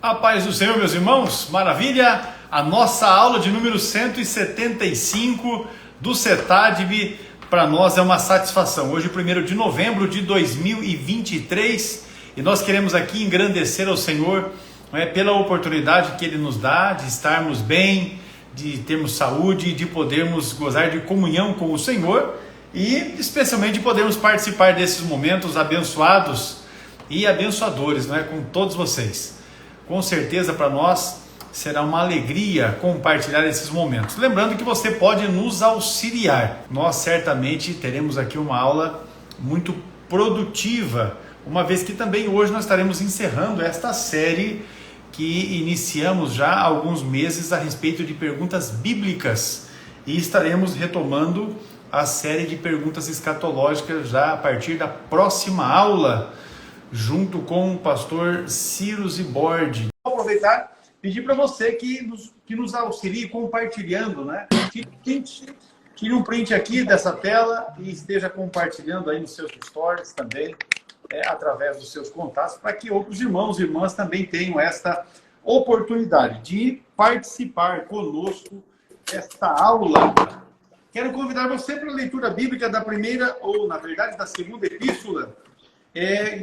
A paz do Senhor, meus irmãos, maravilha! A nossa aula de número 175 do CETADB, para nós é uma satisfação. Hoje, 1º de novembro de 2023, e nós queremos aqui engrandecer ao Senhor pela oportunidade que Ele nos dá de estarmos bem, de termos saúde, de podermos gozar de comunhão com o Senhor e especialmente de podermos participar desses momentos abençoados e abençoadores, com todos vocês. Com certeza para nós será uma alegria compartilhar esses momentos. Lembrando que você pode nos auxiliar. Nós certamente teremos aqui uma aula muito produtiva, uma vez que também hoje nós estaremos encerrando esta série que iniciamos já há alguns meses a respeito de perguntas bíblicas e estaremos retomando a série de perguntas escatológicas já a partir da próxima aula, junto com o pastor Ciro Zibordi. Vou aproveitar e pedir para você que nos auxilie compartilhando, Tire um print aqui dessa tela e esteja compartilhando aí nos seus stories também, através dos seus contatos, para que outros irmãos e irmãs também tenham esta oportunidade de participar conosco desta aula. Quero convidar você para a leitura bíblica da primeira, ou na verdade da segunda epístola,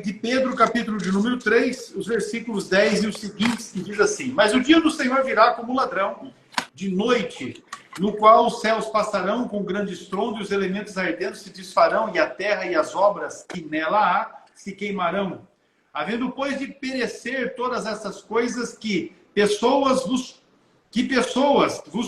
de Pedro, capítulo de número 3, os versículos 10 e os seguintes, que diz assim: Mas o dia do Senhor virá como ladrão de noite, no qual os céus passarão com grande estrondo e os elementos ardendo se desfarão, e a terra e as obras que nela há se queimarão. Havendo, pois, de perecer todas essas coisas, que pessoas vos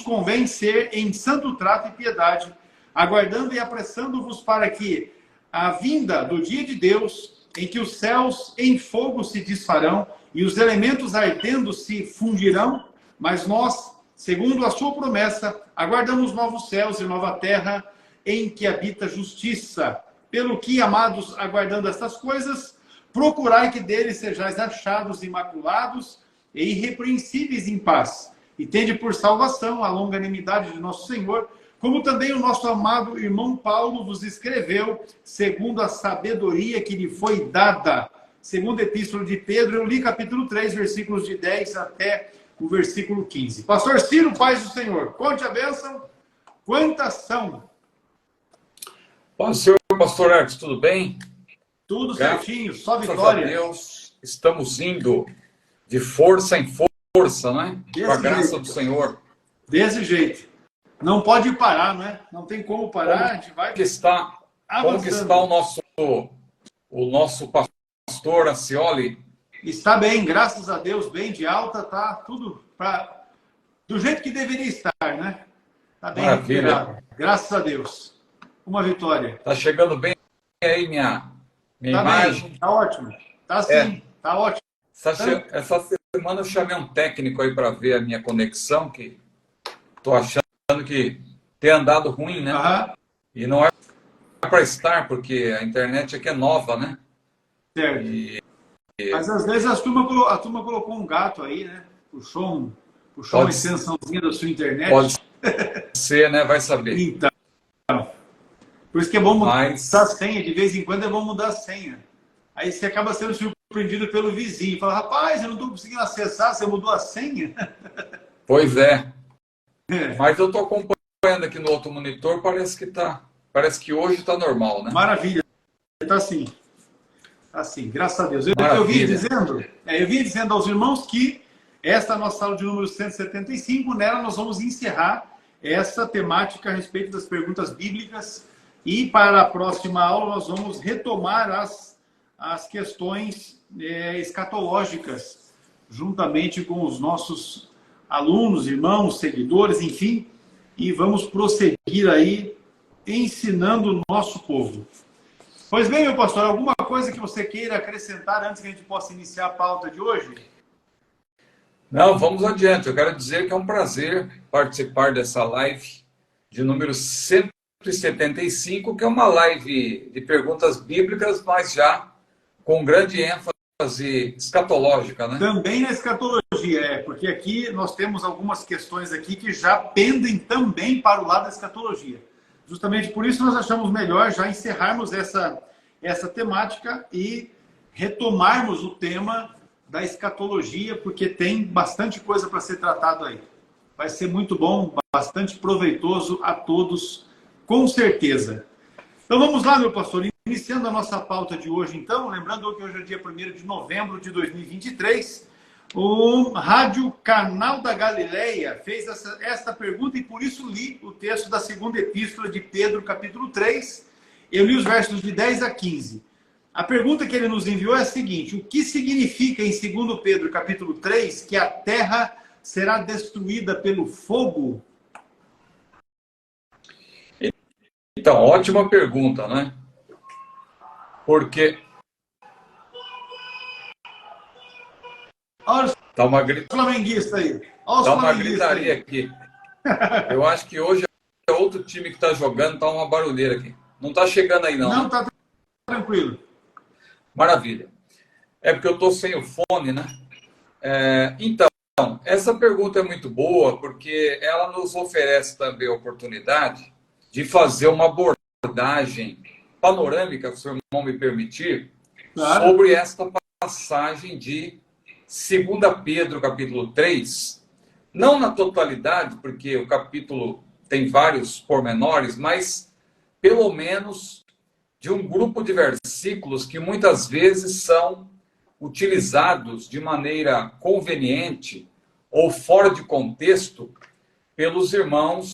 convém ser em santo trato e piedade, aguardando e apressando-vos para que a vinda do dia de Deus, em que os céus em fogo se desfarão e os elementos ardendo se fundirão, mas nós, segundo a sua promessa, aguardamos novos céus e nova terra, em que habita justiça. Pelo que, amados, aguardando estas coisas, procurai que deles sejais achados imaculados e irrepreensíveis em paz, e tende por salvação a longanimidade de nosso Senhor, como também o nosso amado irmão Paulo vos escreveu, segundo a sabedoria que lhe foi dada. Segunda epístola de Pedro, eu li capítulo 3, versículos de 10 até o versículo 15. Pastor Ciro, paz do Senhor, conte a bênção. Quantas são? Paz do Senhor, pastor Arcos, tudo bem? Tudo certinho, só vitória. Graças a Deus, estamos indo de força em força, Com a graça do Senhor. Desse jeito. Não pode parar, Não tem como parar, a gente vai avançando. Como que está o nosso pastor Acioli? Está bem, graças a Deus, bem de alta, tá tudo do jeito que deveria estar, Está bem recuperado, graças a Deus. Uma vitória. Está chegando bem aí minha imagem? Está ótimo, está sim, está ótimo. Essa semana eu chamei um técnico aí para ver a minha conexão, que estou achando que tem andado ruim, Uhum. E não é para estar, porque a internet aqui é nova, Certo. Mas às vezes a turma colocou um gato aí, Puxou uma extensãozinha da sua internet. Pode ser, Vai saber. Então, por isso que é bom mudar a senha. De vez em quando é bom mudar a senha. Aí você acaba sendo surpreendido pelo vizinho. Fala, rapaz, eu não estou conseguindo acessar, você mudou a senha? Pois é. Mas eu estou acompanhando aqui no outro monitor, parece que hoje está normal, Maravilha. Está assim. Assim, graças a Deus. Eu vim dizendo aos irmãos que esta é a nossa aula de número 175, nela nós vamos encerrar essa temática a respeito das perguntas bíblicas e para a próxima aula nós vamos retomar as questões escatológicas, juntamente com os nossos alunos, irmãos, seguidores, enfim, e vamos prosseguir aí ensinando o nosso povo. Pois bem, meu pastor, alguma coisa que você queira acrescentar antes que a gente possa iniciar a pauta de hoje? Não, vamos adiante. Eu quero dizer que é um prazer participar dessa live de número 175, que é uma live de perguntas bíblicas, mas já com grande ênfase escatológica, Também na escatologia, porque aqui nós temos algumas questões aqui que já pendem também para o lado da escatologia. Justamente por isso nós achamos melhor já encerrarmos essa temática e retomarmos o tema da escatologia, porque tem bastante coisa para ser tratado aí. Vai ser muito bom, bastante proveitoso a todos, com certeza. Então vamos lá, meu pastor, iniciando a nossa pauta de hoje, então, lembrando que hoje é dia 1º de novembro de 2023, o Rádio Canal da Galileia fez esta pergunta e por isso li o texto da segunda epístola de Pedro, capítulo 3, eu li os versos de 10 a 15. A pergunta que ele nos enviou é a seguinte: o que significa em 2 Pedro, capítulo 3, que a terra será destruída pelo fogo? Então, ótima pergunta, né? Porque Olha os tá uma, flamenguistas aí. Olha os tá uma flamenguistas gritaria aí. aqui. Eu acho que hoje é outro time que está jogando, tá uma barulheira aqui. Não está chegando aí não, Não, né? tá tranquilo. Maravilha. É porque eu estou sem o fone, né? Então, essa pergunta é muito boa porque ela nos oferece também a oportunidade de fazer uma abordagem panorâmica, se o irmão me permitir, Claro. sobre esta passagem de 2 Pedro, capítulo 3. Não na totalidade, porque o capítulo tem vários pormenores, mas pelo menos de um grupo de versículos que muitas vezes são utilizados de maneira conveniente ou fora de contexto pelos irmãos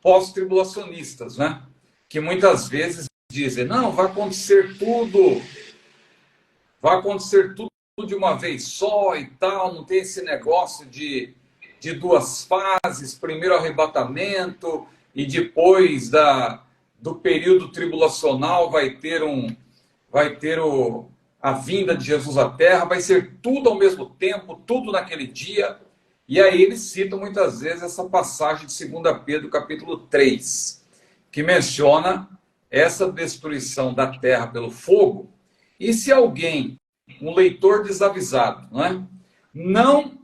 pós-tribulacionistas, né? Que muitas vezes dizem, não, vai acontecer tudo de uma vez só e tal, não tem esse negócio de duas fases, primeiro arrebatamento e depois do período tribulacional vai ter a vinda de Jesus à Terra, vai ser tudo ao mesmo tempo, tudo naquele dia. E aí eles citam muitas vezes essa passagem de 2 Pedro, capítulo 3, que menciona essa destruição da terra pelo fogo. E se alguém, um leitor desavisado, não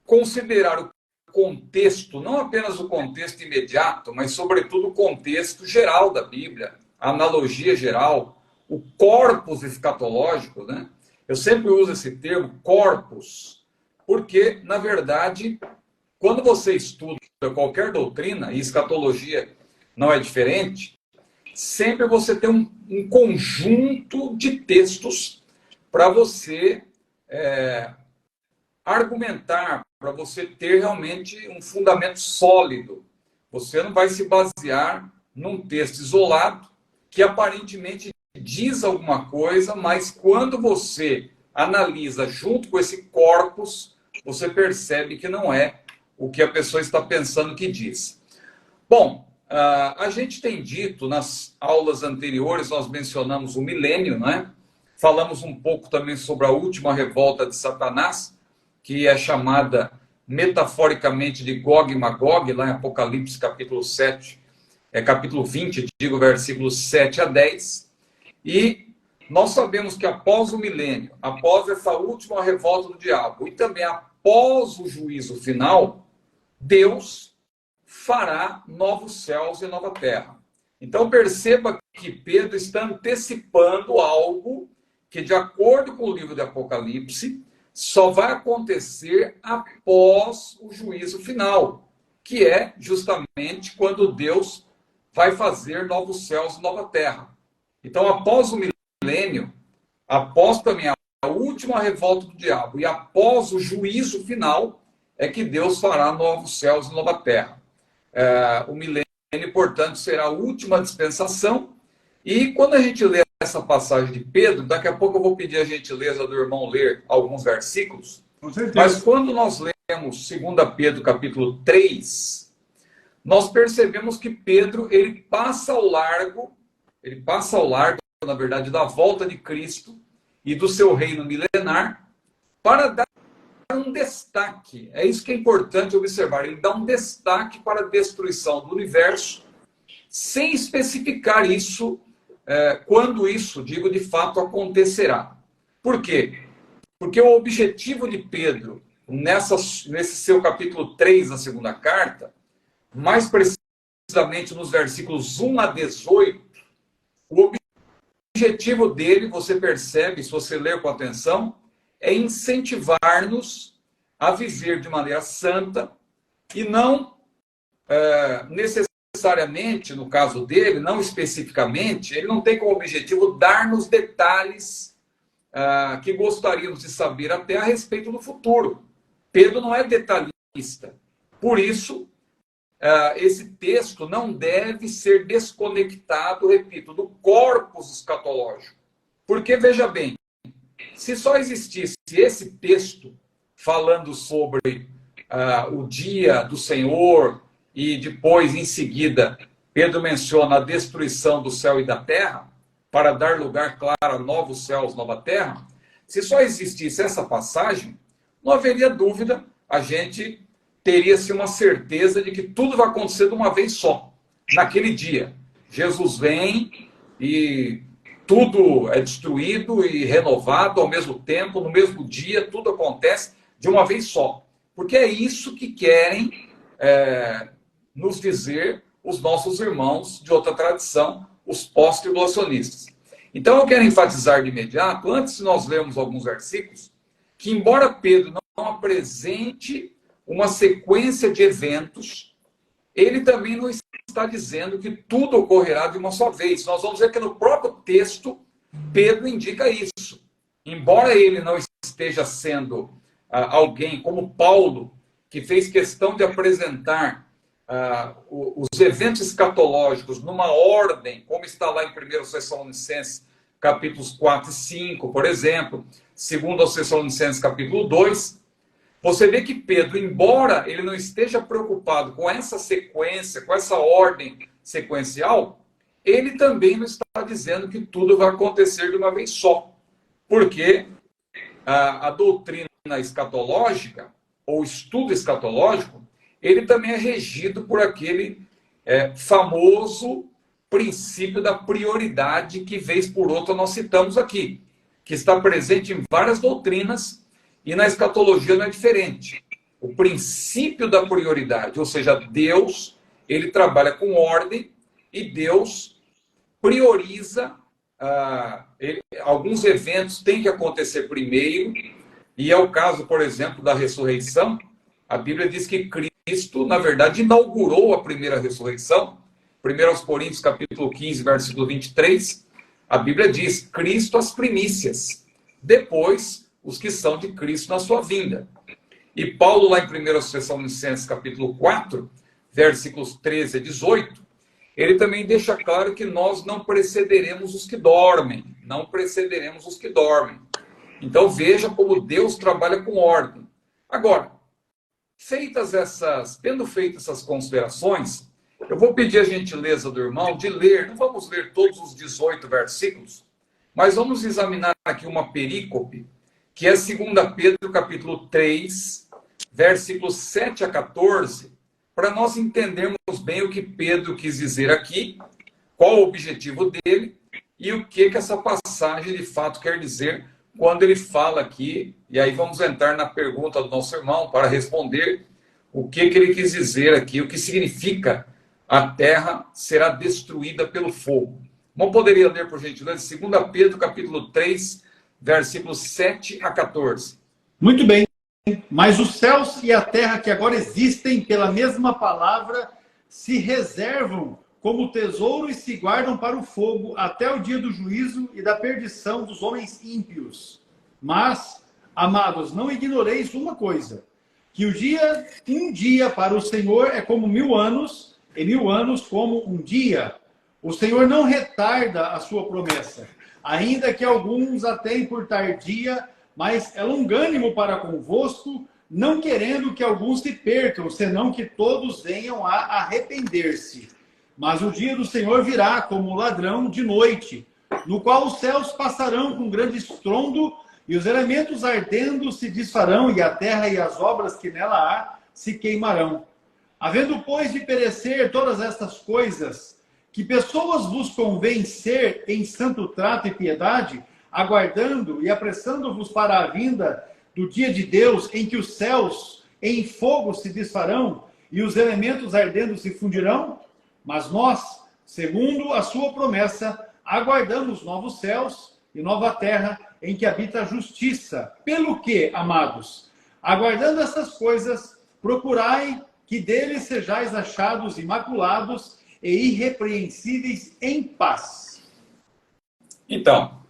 considerar o contexto, não apenas o contexto imediato, mas sobretudo o contexto geral da Bíblia, a analogia geral, o corpus escatológico, né? Eu sempre uso esse termo, corpus, porque, na verdade, quando você estuda qualquer doutrina, e escatologia não é diferente, sempre você tem um conjunto de textos para você argumentar, para você ter realmente um fundamento sólido. Você não vai se basear num texto isolado que aparentemente diz alguma coisa, mas quando você analisa junto com esse corpus, você percebe que não é o que a pessoa está pensando que diz. Bom, a gente tem dito nas aulas anteriores, nós mencionamos o milênio, né? Falamos um pouco também sobre a última revolta de Satanás, que é chamada metaforicamente de Gog e Magog, lá em Apocalipse capítulo 7, capítulo 20, digo, versículos 7 a 10. E nós sabemos que após o milênio, após essa última revolta do diabo, e também após o juízo final, Deus fará novos céus e nova terra. Então perceba que Pedro está antecipando algo que, de acordo com o livro de Apocalipse, só vai acontecer após o juízo final, que é justamente quando Deus vai fazer novos céus e nova terra. Então, após o milênio, após também a última revolta do diabo e após o juízo final, é que Deus fará novos céus e nova terra. O milênio, portanto, será a última dispensação. E quando a gente lê essa passagem de Pedro, daqui a pouco eu vou pedir a gentileza do irmão ler alguns versículos. Com certeza. Mas quando nós lemos 2 Pedro, capítulo 3, nós percebemos que Pedro, ele passa ao largo, na verdade, da volta de Cristo e do seu reino milenar, para dar um destaque. É isso que é importante observar. Ele dá um destaque para a destruição do universo, sem especificar isso, quando isso, digo, de fato acontecerá. Por quê? Porque o objetivo de Pedro, nesse seu capítulo 3 da segunda carta, mais precisamente nos versículos 1 a 18, o objetivo dele, você percebe, se você ler com atenção, é incentivar-nos a viver de maneira santa e não necessariamente, no caso dele, não especificamente, ele não tem como objetivo dar-nos detalhes que gostaríamos de saber até a respeito do futuro. Pedro não é detalhista. Por isso, esse texto não deve ser desconectado, repito, do corpus escatológico. Porque, veja bem, se só existisse esse texto falando sobre o dia do Senhor e depois, em seguida, Pedro menciona a destruição do céu e da terra para dar lugar, claro, a novos céus, nova terra, se só existisse essa passagem, não haveria dúvida, a gente teria-se uma certeza de que tudo vai acontecer de uma vez só, naquele dia. Jesus vem e tudo é destruído e renovado ao mesmo tempo, no mesmo dia, tudo acontece de uma vez só. Porque é isso que querem nos dizer os nossos irmãos de outra tradição, os pós-tribulacionistas. Então eu quero enfatizar de imediato, antes de nós lermos alguns versículos, que embora Pedro não apresente uma sequência de eventos, ele também não está dizendo que tudo ocorrerá de uma só vez. Nós vamos ver que no próprio texto, Pedro indica isso. Embora ele não esteja sendo alguém como Paulo, que fez questão de apresentar os eventos escatológicos numa ordem, como está lá em 1 Tessalonicenses, capítulos 4 e 5, por exemplo, 2 Tessalonicenses, capítulo 2, você vê que Pedro, embora ele não esteja preocupado com essa sequência, com essa ordem sequencial, ele também não está dizendo que tudo vai acontecer de uma vez só. Porque a doutrina escatológica, ou estudo escatológico, ele também é regido por aquele famoso princípio da prioridade que, vez por outra, nós citamos aqui, que está presente em várias doutrinas, e na escatologia não é diferente. O princípio da prioridade, ou seja, Deus, ele trabalha com ordem e Deus prioriza. Alguns eventos têm que acontecer primeiro, e é o caso, por exemplo, da ressurreição. A Bíblia diz que Cristo, na verdade, inaugurou a primeira ressurreição. 1 Coríntios, capítulo 15, versículo 23, a Bíblia diz, Cristo as primícias, depois os que são de Cristo na sua vinda. E Paulo, lá em 1 Tessalonicenses, capítulo 4, versículos 13 a 18, ele também deixa claro que nós não precederemos os que dormem. Não precederemos os que dormem. Então veja como Deus trabalha com ordem. Agora, tendo feito essas considerações, eu vou pedir a gentileza do irmão de ler, não vamos ler todos os 18 versículos, mas vamos examinar aqui uma perícope, que é 2 Pedro, capítulo 3, versículos 7 a 14, para nós entendermos bem o que Pedro quis dizer aqui, qual o objetivo dele, e o que essa passagem de fato quer dizer quando ele fala aqui, e aí vamos entrar na pergunta do nosso irmão para responder o que ele quis dizer aqui, o que significa a terra será destruída pelo fogo. Não poderia ler, por gentileza, 2 Pedro, capítulo 3, versículos 7 a 14. Muito bem. Mas os céus e a terra que agora existem pela mesma palavra se reservam como tesouro e se guardam para o fogo até o dia do juízo e da perdição dos homens ímpios. Mas, amados, não ignoreis uma coisa, que um dia para o Senhor é como 1000 anos, e 1000 anos como um dia. O Senhor não retarda a sua promessa, ainda que alguns a tenham por tardia, mas é longânimo para convosco, não querendo que alguns se percam, senão que todos venham a arrepender-se. Mas o dia do Senhor virá como ladrão de noite, no qual os céus passarão com grande estrondo, e os elementos ardendo se desfarão, e a terra e as obras que nela há se queimarão. Havendo, pois, de perecer todas estas coisas, que pessoas vos convém ser em santo trato e piedade, aguardando e apressando-vos para a vinda do dia de Deus, em que os céus em fogo se desfarão e os elementos ardendo se fundirão? Mas nós, segundo a sua promessa, aguardamos novos céus e nova terra, em que habita a justiça. Pelo que, amados, aguardando essas coisas, procurai que dele sejais achados imaculados e irrepreensíveis em paz. Então,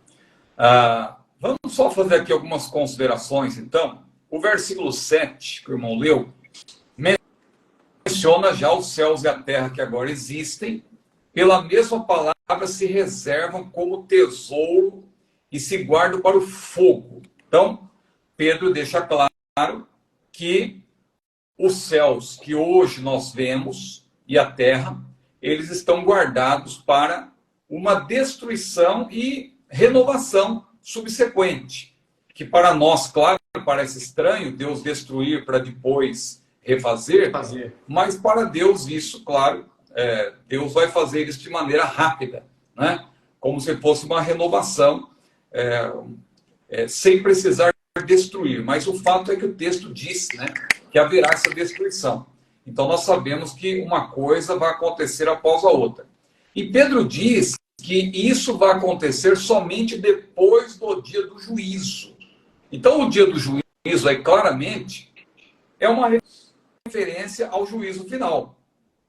vamos só fazer aqui algumas considerações, então. O versículo 7, que o irmão leu, menciona já os céus e a terra que agora existem, pela mesma palavra se reservam como tesouro e se guardam para o fogo. Então, Pedro deixa claro que os céus que hoje nós vemos e a terra, eles estão guardados para uma destruição e renovação subsequente, que para nós, claro, parece estranho Deus destruir para depois refazer, mas para Deus isso, claro, Deus vai fazer isso de maneira rápida, né? Como se fosse uma renovação, sem precisar destruir. Mas o fato é que o texto diz, né, que haverá essa destruição. Então nós sabemos que uma coisa vai acontecer após a outra. E Pedro diz que isso vai acontecer somente depois do dia do juízo. Então o dia do juízo aí claramente é uma referência ao juízo final,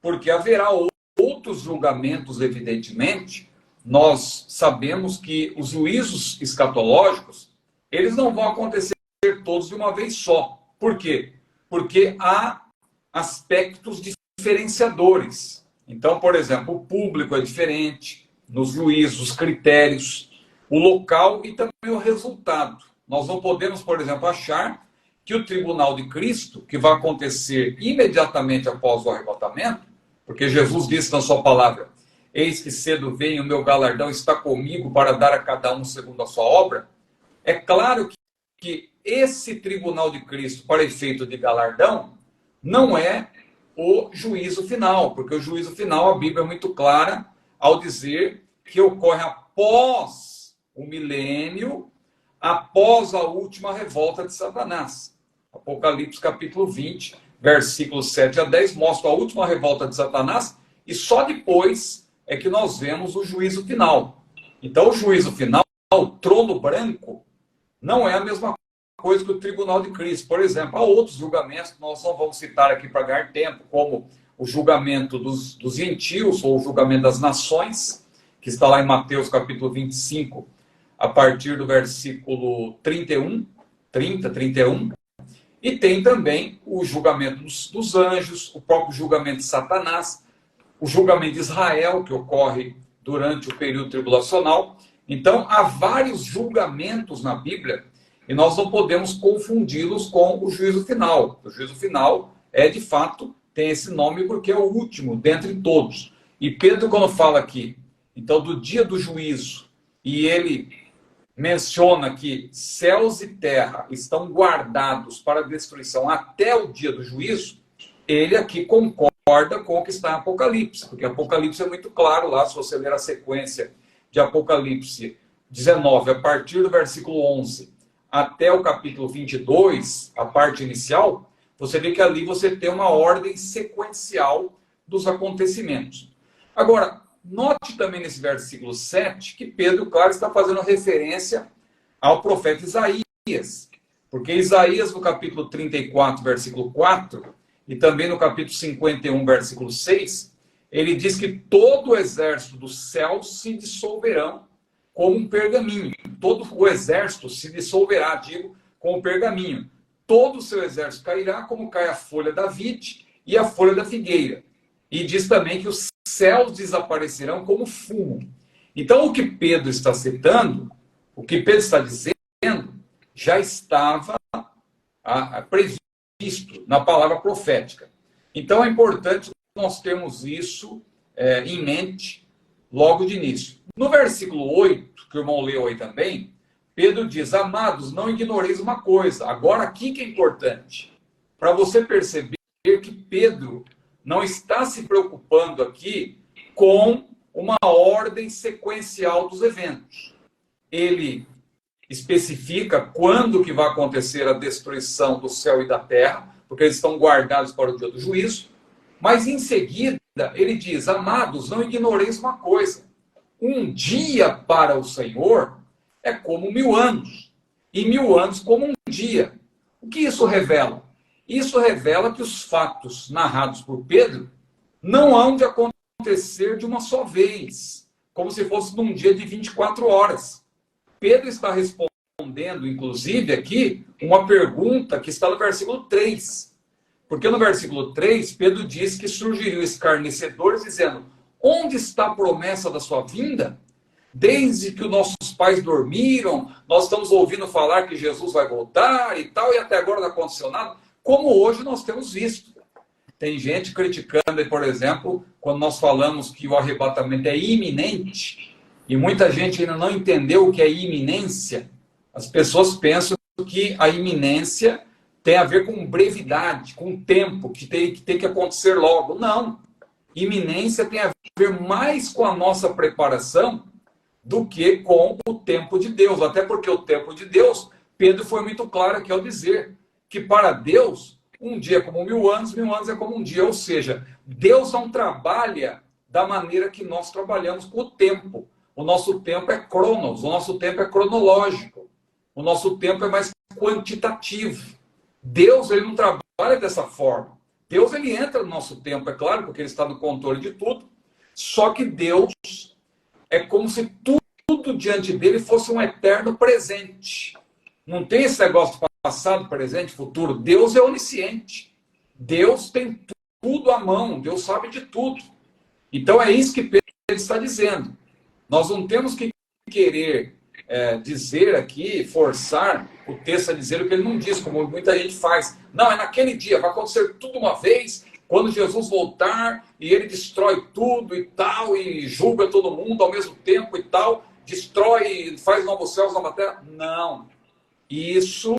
porque haverá outros julgamentos, evidentemente. Nós sabemos que os juízos escatológicos, eles não vão acontecer todos de uma vez só. Por quê? Porque há aspectos diferenciadores. Então, por exemplo, o público é diferente nos juízos, os critérios, o local e também o resultado. Nós não podemos, por exemplo, achar que o tribunal de Cristo, que vai acontecer imediatamente após o arrebatamento, porque Jesus disse na sua palavra: eis que cedo vem, o meu galardão está comigo para dar a cada um segundo a sua obra. É claro que esse tribunal de Cristo, para efeito de galardão, não é o juízo final, porque o juízo final, a Bíblia é muito clara ao dizer que ocorre após o milênio, após a última revolta de Satanás. Apocalipse capítulo 20, versículos 7 a 10, mostra a última revolta de Satanás, e só depois é que nós vemos o juízo final. Então, o juízo final, o trono branco, não é a mesma coisa que o tribunal de Cristo. Por exemplo, há outros julgamentos que nós não vamos citar aqui para ganhar tempo, como o julgamento dos gentios, ou o julgamento das nações, que está lá em Mateus capítulo 25, a partir do versículo 31. E tem também o julgamento dos anjos, o próprio julgamento de Satanás, o julgamento de Israel, que ocorre durante o período tribulacional. Então, há vários julgamentos na Bíblia e nós não podemos confundi-los com o juízo final. O juízo final de fato, tem esse nome porque é o último dentre todos. E Pedro, quando fala aqui, então, do dia do juízo, e ele menciona que céus e terra estão guardados para a destruição até o dia do juízo, ele aqui concorda com o que está em Apocalipse, porque Apocalipse é muito claro lá, se você ler a sequência de Apocalipse 19, a partir do versículo 11 até o capítulo 22, a parte inicial, você vê que ali você tem uma ordem sequencial dos acontecimentos. Agora, note também nesse versículo 7 que Pedro, claro, está fazendo referência ao profeta Isaías. Porque Isaías, no capítulo 34, versículo 4, e também no capítulo 51, versículo 6, ele diz que todo o exército dos céus se dissolverão como um pergaminho. Todo o exército se dissolverá, digo, como um pergaminho. Todo o seu exército cairá como cai a folha da vide e a folha da figueira. E diz também que os céus desaparecerão como fumo. Então, o que Pedro está citando, o que Pedro está dizendo, já estava previsto na palavra profética. Então, é importante nós termos isso em mente logo de início. No versículo 8, que o irmão leu aí também, Pedro diz: amados, não ignoreis uma coisa. Agora, aqui que é importante, para você perceber que Pedro não está se preocupando aqui com uma ordem sequencial dos eventos. Ele especifica quando que vai acontecer a destruição do céu e da terra, porque eles estão guardados para o dia do juízo, mas em seguida ele diz: amados, não ignoreis uma coisa. Um dia para o Senhor é como 1000 anos, e 1000 anos como um dia. O que isso revela? Isso revela que os fatos narrados por Pedro não hão de acontecer de uma só vez, como se fosse num dia de 24 horas. Pedro está respondendo, inclusive, aqui, uma pergunta que está no versículo 3. Porque no versículo 3, Pedro diz que surgiriam escarnecedores dizendo: onde está a promessa da sua vinda? Desde que os nossos pais dormiram, nós estamos ouvindo falar que Jesus vai voltar e tal, e até agora não aconteceu nada, como hoje nós temos visto. Tem gente criticando, por exemplo, quando nós falamos que o arrebatamento é iminente, e muita gente ainda não entendeu o que é iminência. As pessoas pensam que a iminência tem a ver com brevidade, com tempo, que tem que acontecer logo. Não. Iminência tem a ver mais com a nossa preparação do que com o tempo de Deus. Até porque o tempo de Deus, Pedro foi muito claro aqui ao dizer que para Deus, um dia é como 1000 anos, 1000 anos é como um dia. Ou seja, Deus não trabalha da maneira que nós trabalhamos com o tempo. O nosso tempo é cronos, o nosso tempo é cronológico. O nosso tempo é mais quantitativo. Deus, ele não trabalha dessa forma. Deus, ele entra no nosso tempo, é claro, porque ele está no controle de tudo. Só que Deus é como se tudo diante dele fosse um eterno presente. Não tem esse negócio de passado, presente, futuro. Deus é onisciente. Deus tem tudo à mão. Deus sabe de tudo. Então é isso que Pedro está dizendo. Nós não temos que querer dizer aqui, forçar o texto a dizer o que ele não diz, como muita gente faz. Não, é naquele dia, vai acontecer tudo uma vez, quando Jesus voltar e ele destrói tudo e tal, e julga todo mundo ao mesmo tempo e tal, destrói, faz novos céus, nova terra. Não. Isso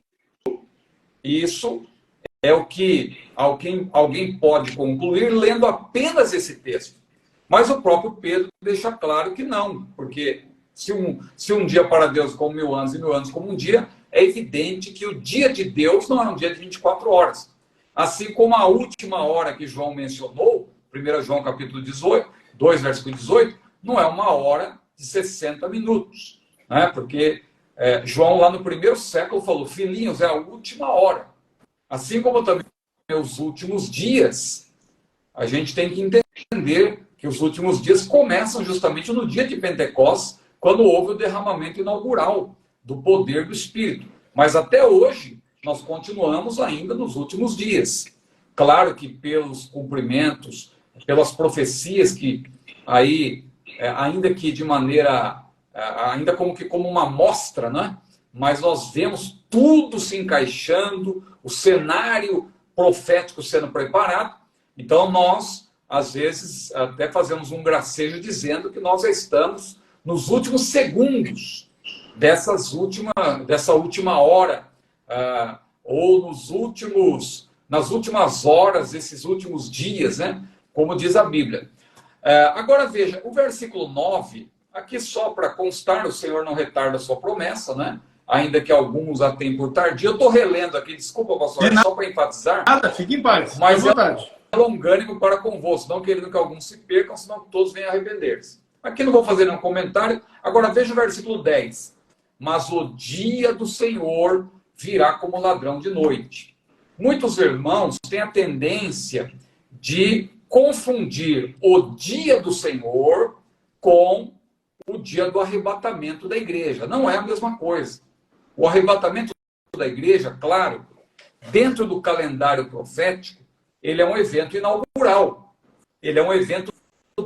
é o que alguém pode concluir lendo apenas esse texto. Mas o próprio Pedro deixa claro que não, porque se um dia para Deus como 1000 anos e 1000 anos como um dia, é evidente que o dia de Deus não é um dia de 24 horas. Assim como a última hora que João mencionou, 1 João capítulo 18, 2, versículo 18, não é uma hora de 60 minutos. Né? Porque João lá no primeiro século falou: filhinhos, é a última hora. Assim como também os últimos dias, a gente tem que entender que os últimos dias começam justamente no dia de Pentecostes, quando houve o derramamento inaugural do poder do Espírito. Mas até hoje, nós continuamos ainda nos últimos dias. Claro que pelos cumprimentos, pelas profecias que aí, ainda que de maneira, ainda como uma amostra, né? Mas nós vemos tudo se encaixando, o cenário profético sendo preparado. Então nós, às vezes, até fazemos um gracejo dizendo que nós já estamos nos últimos segundos dessa última hora, ou nas últimas horas, desses últimos dias, né? Como diz a Bíblia. Agora veja, o versículo 9, aqui só para constar, o Senhor não retarda a sua promessa, né? Ainda que alguns a tenham por tardia. Eu estou relendo aqui, desculpa, pastor, só para enfatizar. Nada, fique em paz, mas à vontade. É longânimo para convosco, não querendo que alguns se percam, senão que todos venham a arrepender-se. Aqui não vou fazer nenhum comentário. Agora veja o versículo 10. Mas o dia do Senhor virá como ladrão de noite. Muitos irmãos têm a tendência de confundir o dia do Senhor com o dia do arrebatamento da igreja. Não é a mesma coisa. O arrebatamento da igreja, claro, dentro do calendário profético, ele é um evento inaugural. Ele é um evento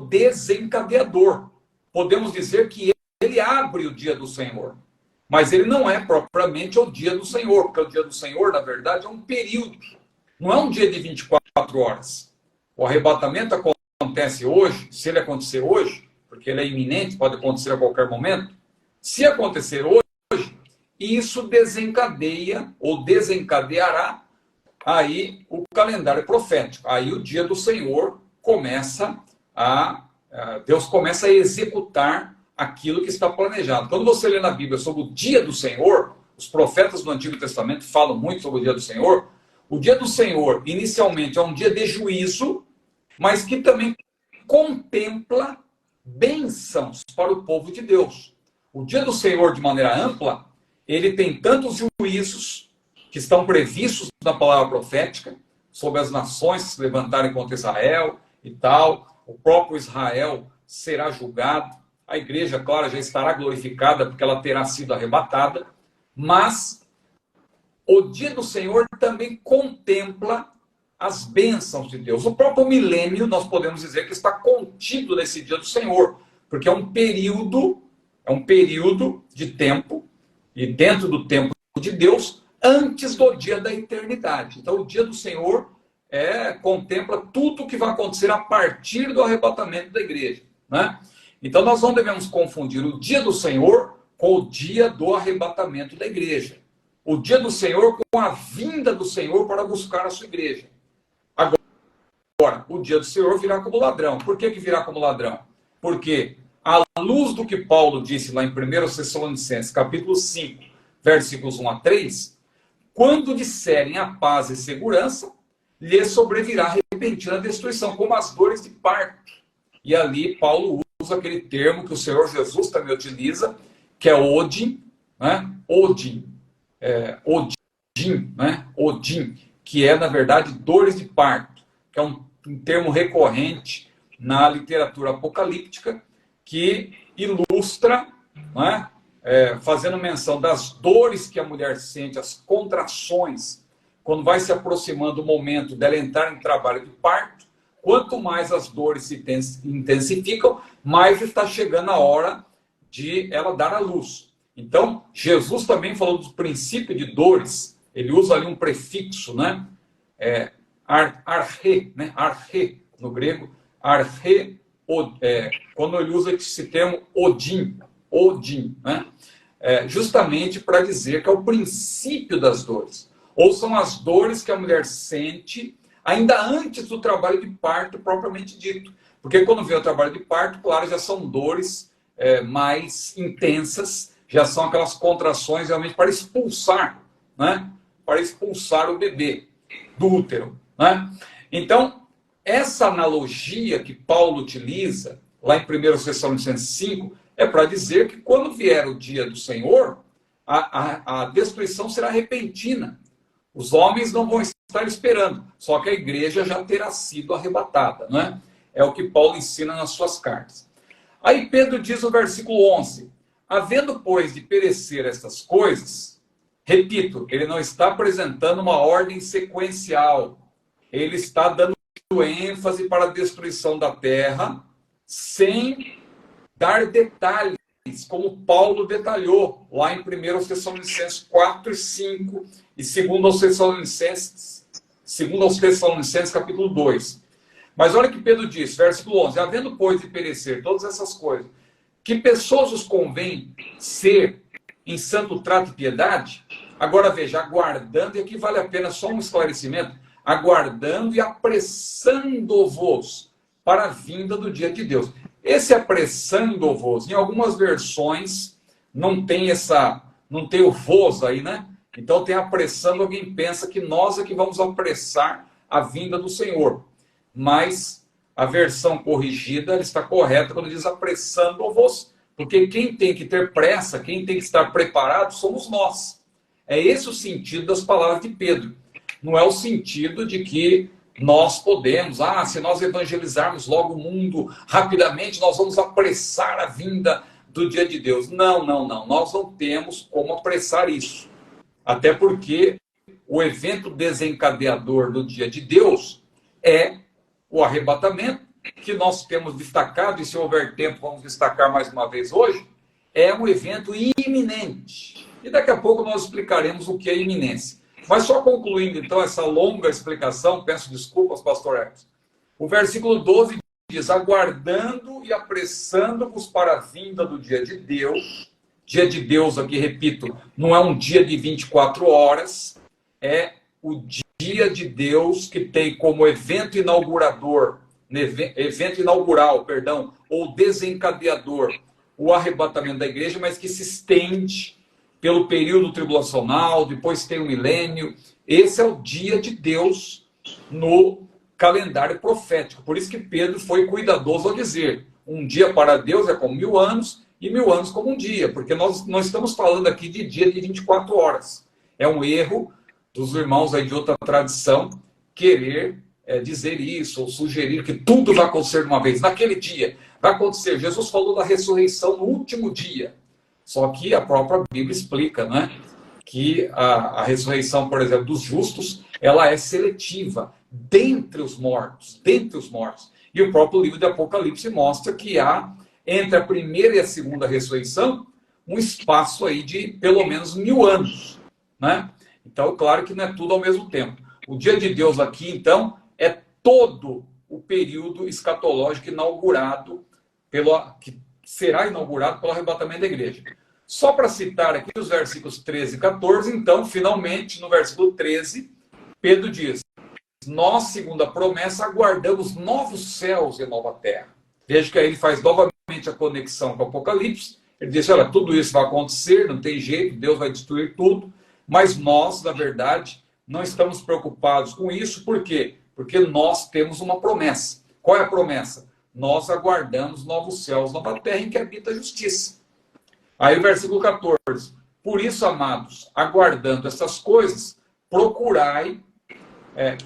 desencadeador. Podemos dizer que ele abre o dia do Senhor. Mas ele não é propriamente o dia do Senhor, porque o dia do Senhor, na verdade, é um período. Não é um dia de 24 horas. O arrebatamento acontece hoje, se ele acontecer hoje, porque ele é iminente, pode acontecer a qualquer momento. Se acontecer hoje, isso desencadeia ou desencadeará aí o calendário profético. Aí o dia do Senhor começa Deus começa a executar aquilo que está planejado. Quando você lê na Bíblia sobre o dia do Senhor, os profetas do Antigo Testamento falam muito sobre o dia do Senhor. O dia do Senhor, inicialmente, é um dia de juízo, mas que também contempla bênçãos para o povo de Deus. O dia do Senhor, de maneira ampla, ele tem tantos juízos que estão previstos na palavra profética, sobre as nações que se levantarem contra Israel e tal. O próprio Israel será julgado. A igreja, claro, já estará glorificada porque ela terá sido arrebatada. Mas o dia do Senhor também contempla as bênçãos de Deus. O próprio milênio, nós podemos dizer que está contido nesse dia do Senhor, porque é um período de tempo, e dentro do tempo de Deus, antes do dia da eternidade. Então, o dia do Senhor contempla tudo o que vai acontecer a partir do arrebatamento da igreja, né? Então, nós não devemos confundir o dia do Senhor com o dia do arrebatamento da igreja. O dia do Senhor com a vinda do Senhor para buscar a sua igreja. Agora, o dia do Senhor virá como ladrão. Por que virá como ladrão? Porque, à luz do que Paulo disse lá em 1 Tessalonicenses, capítulo 5, versículos 1 a 3, quando disserem a paz e segurança, lhes sobrevirá repentina destruição, como as dores de parto. E ali Paulo usa aquele termo que o Senhor Jesus também utiliza, que é Odin, né? Odin, né? Odin, que é, na verdade, dores de parto, que é um termo recorrente na literatura apocalíptica, que ilustra, né? Fazendo menção das dores que a mulher sente, as contrações, quando vai se aproximando o momento dela entrar em trabalho de parto. Quanto mais as dores se intensificam, mais está chegando a hora de ela dar à luz. Então, Jesus também falou do princípio de dores. Ele usa ali um prefixo, né? Arche, né? Arche, no grego. Arche, quando ele usa esse termo Odin, né? Justamente para dizer que é o princípio das dores. Ou são as dores que a mulher sente ainda antes do trabalho de parto propriamente dito. Porque quando vem o trabalho de parto, claro, já são dores mais intensas, já são aquelas contrações realmente para expulsar, né? Para expulsar o bebê do útero, né? Então, essa analogia que Paulo utiliza, lá em 1 Tessalonicenses 5, é para dizer que quando vier o dia do Senhor, a destruição será repentina. Os homens não vão estar esperando, só que a igreja já terá sido arrebatada, né? É o que Paulo ensina nas suas cartas. Aí Pedro diz no versículo 11, havendo, pois, de perecer estas coisas, repito, ele não está apresentando uma ordem sequencial, ele está dando ênfase para a destruição da terra, sem dar detalhes, como Paulo detalhou lá em 1 Tessalonicenses 4 e 5, e 2 Tessalonicenses capítulo 2. Mas olha o que Pedro diz, versículo 11, havendo, pois, de perecer todas essas coisas, que pessoas os convém ser em santo trato e piedade? Agora veja, aguardando, e aqui vale a pena só um esclarecimento, aguardando e apressando-vos para a vinda do dia de Deus. Esse apressando-vos, em algumas versões, não tem o vos aí, né? Então tem apressando, alguém pensa que nós é que vamos apressar a vinda do Senhor. Mas a versão corrigida ela está correta quando diz apressando-vos, porque quem tem que ter pressa, quem tem que estar preparado, somos nós. É esse o sentido das palavras de Pedro. Não é o sentido de que nós podemos, se nós evangelizarmos logo o mundo rapidamente, nós vamos apressar a vinda do dia de Deus. Não. Nós não temos como apressar isso. Até porque o evento desencadeador do dia de Deus é o arrebatamento, que nós temos destacado, e se houver tempo vamos destacar mais uma vez hoje, é um evento iminente. E daqui a pouco nós explicaremos o que é iminência. Mas só concluindo, então, essa longa explicação, peço desculpas, pastor Hermes. O versículo 12 diz, aguardando e apressando-vos para a vinda do dia de Deus. Dia de Deus, aqui repito, não é um dia de 24 horas, é o dia de Deus que tem como evento inaugural, ou desencadeador, o arrebatamento da igreja, mas que se estende pelo período tribulacional, depois tem o milênio. Esse é o dia de Deus no calendário profético. Por isso que Pedro foi cuidadoso ao dizer, um dia para Deus é como 1000 anos, e 1000 anos como um dia, porque nós não estamos falando aqui de dia de 24 horas. É um erro dos irmãos aí de outra tradição querer dizer isso, ou sugerir que tudo vai acontecer de uma vez. Naquele dia vai acontecer. Jesus falou da ressurreição no último dia. Só que a própria Bíblia explica, né, que a ressurreição, por exemplo, dos justos, ela é seletiva, dentre os mortos, dentre os mortos. E o próprio livro de Apocalipse mostra que há, entre a primeira e a segunda ressurreição, um espaço aí de pelo menos 1000 anos, né? Então, claro que não é tudo ao mesmo tempo. O dia de Deus aqui, então, é todo o período escatológico inaugurado, que será inaugurado pelo arrebatamento da igreja. Só para citar aqui os versículos 13 e 14, então, finalmente, no versículo 13, Pedro diz: nós, segundo a promessa, aguardamos novos céus e nova terra. Veja que aí ele faz novamente a conexão com o Apocalipse. Ele diz, olha, tudo isso vai acontecer, não tem jeito, Deus vai destruir tudo. Mas nós, na verdade, não estamos preocupados com isso. Por quê? Porque nós temos uma promessa. Qual é a promessa? Nós aguardamos novos céus, nova terra em que habita a justiça. Aí o versículo 14. Por isso, amados, aguardando essas coisas, procurai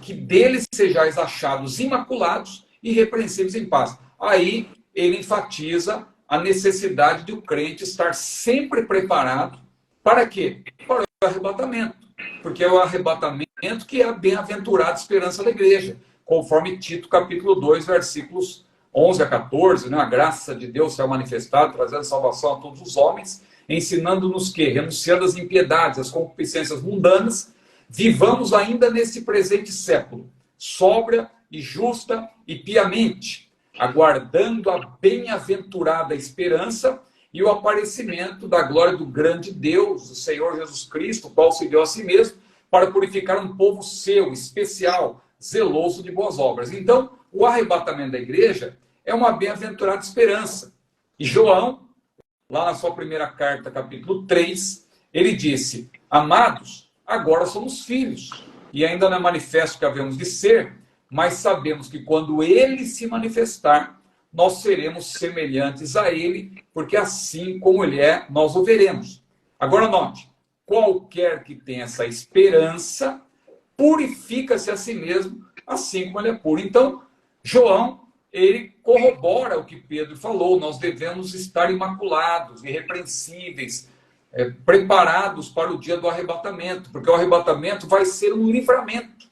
que deles sejais achados imaculados e irrepreensíveis em paz. Aí ele enfatiza a necessidade do crente estar sempre preparado para quê? Para o arrebatamento. Porque é o arrebatamento que é a bem-aventurada esperança da igreja, conforme Tito capítulo 2, versículos 11 a 14, né? A graça de Deus será manifestada, trazendo salvação a todos os homens, ensinando-nos que, renunciando às impiedades, às concupiscências mundanas, vivamos ainda nesse presente século, sóbria e justa e piamente, aguardando a bem-aventurada esperança e o aparecimento da glória do grande Deus, o Senhor Jesus Cristo, o qual se deu a si mesmo, para purificar um povo seu, especial, zeloso de boas obras. Então, o arrebatamento da igreja é uma bem-aventurada esperança. E João, lá na sua primeira carta, capítulo 3, ele disse, amados, agora somos filhos, e ainda não é manifesto que havemos de ser, mas sabemos que quando ele se manifestar, nós seremos semelhantes a ele, porque assim como ele é, nós o veremos. Agora note, qualquer que tenha essa esperança, purifica-se a si mesmo, assim como ele é puro. Então, João, ele corrobora o que Pedro falou, nós devemos estar imaculados, irrepreensíveis, preparados para o dia do arrebatamento, porque o arrebatamento vai ser um livramento.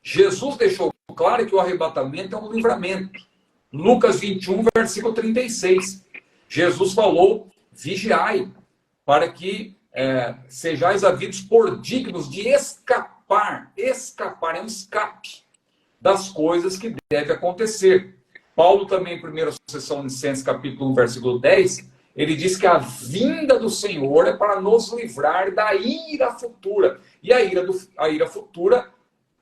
Jesus deixou claro que o arrebatamento é um livramento. Lucas 21, versículo 36. Jesus falou, vigiai, para que sejais havidos por dignos de escapar é um escape das coisas que devem acontecer. Paulo também, em 1 Tessalonicenses, capítulo 1, versículo 10, ele diz que a vinda do Senhor é para nos livrar da ira futura. E a ira futura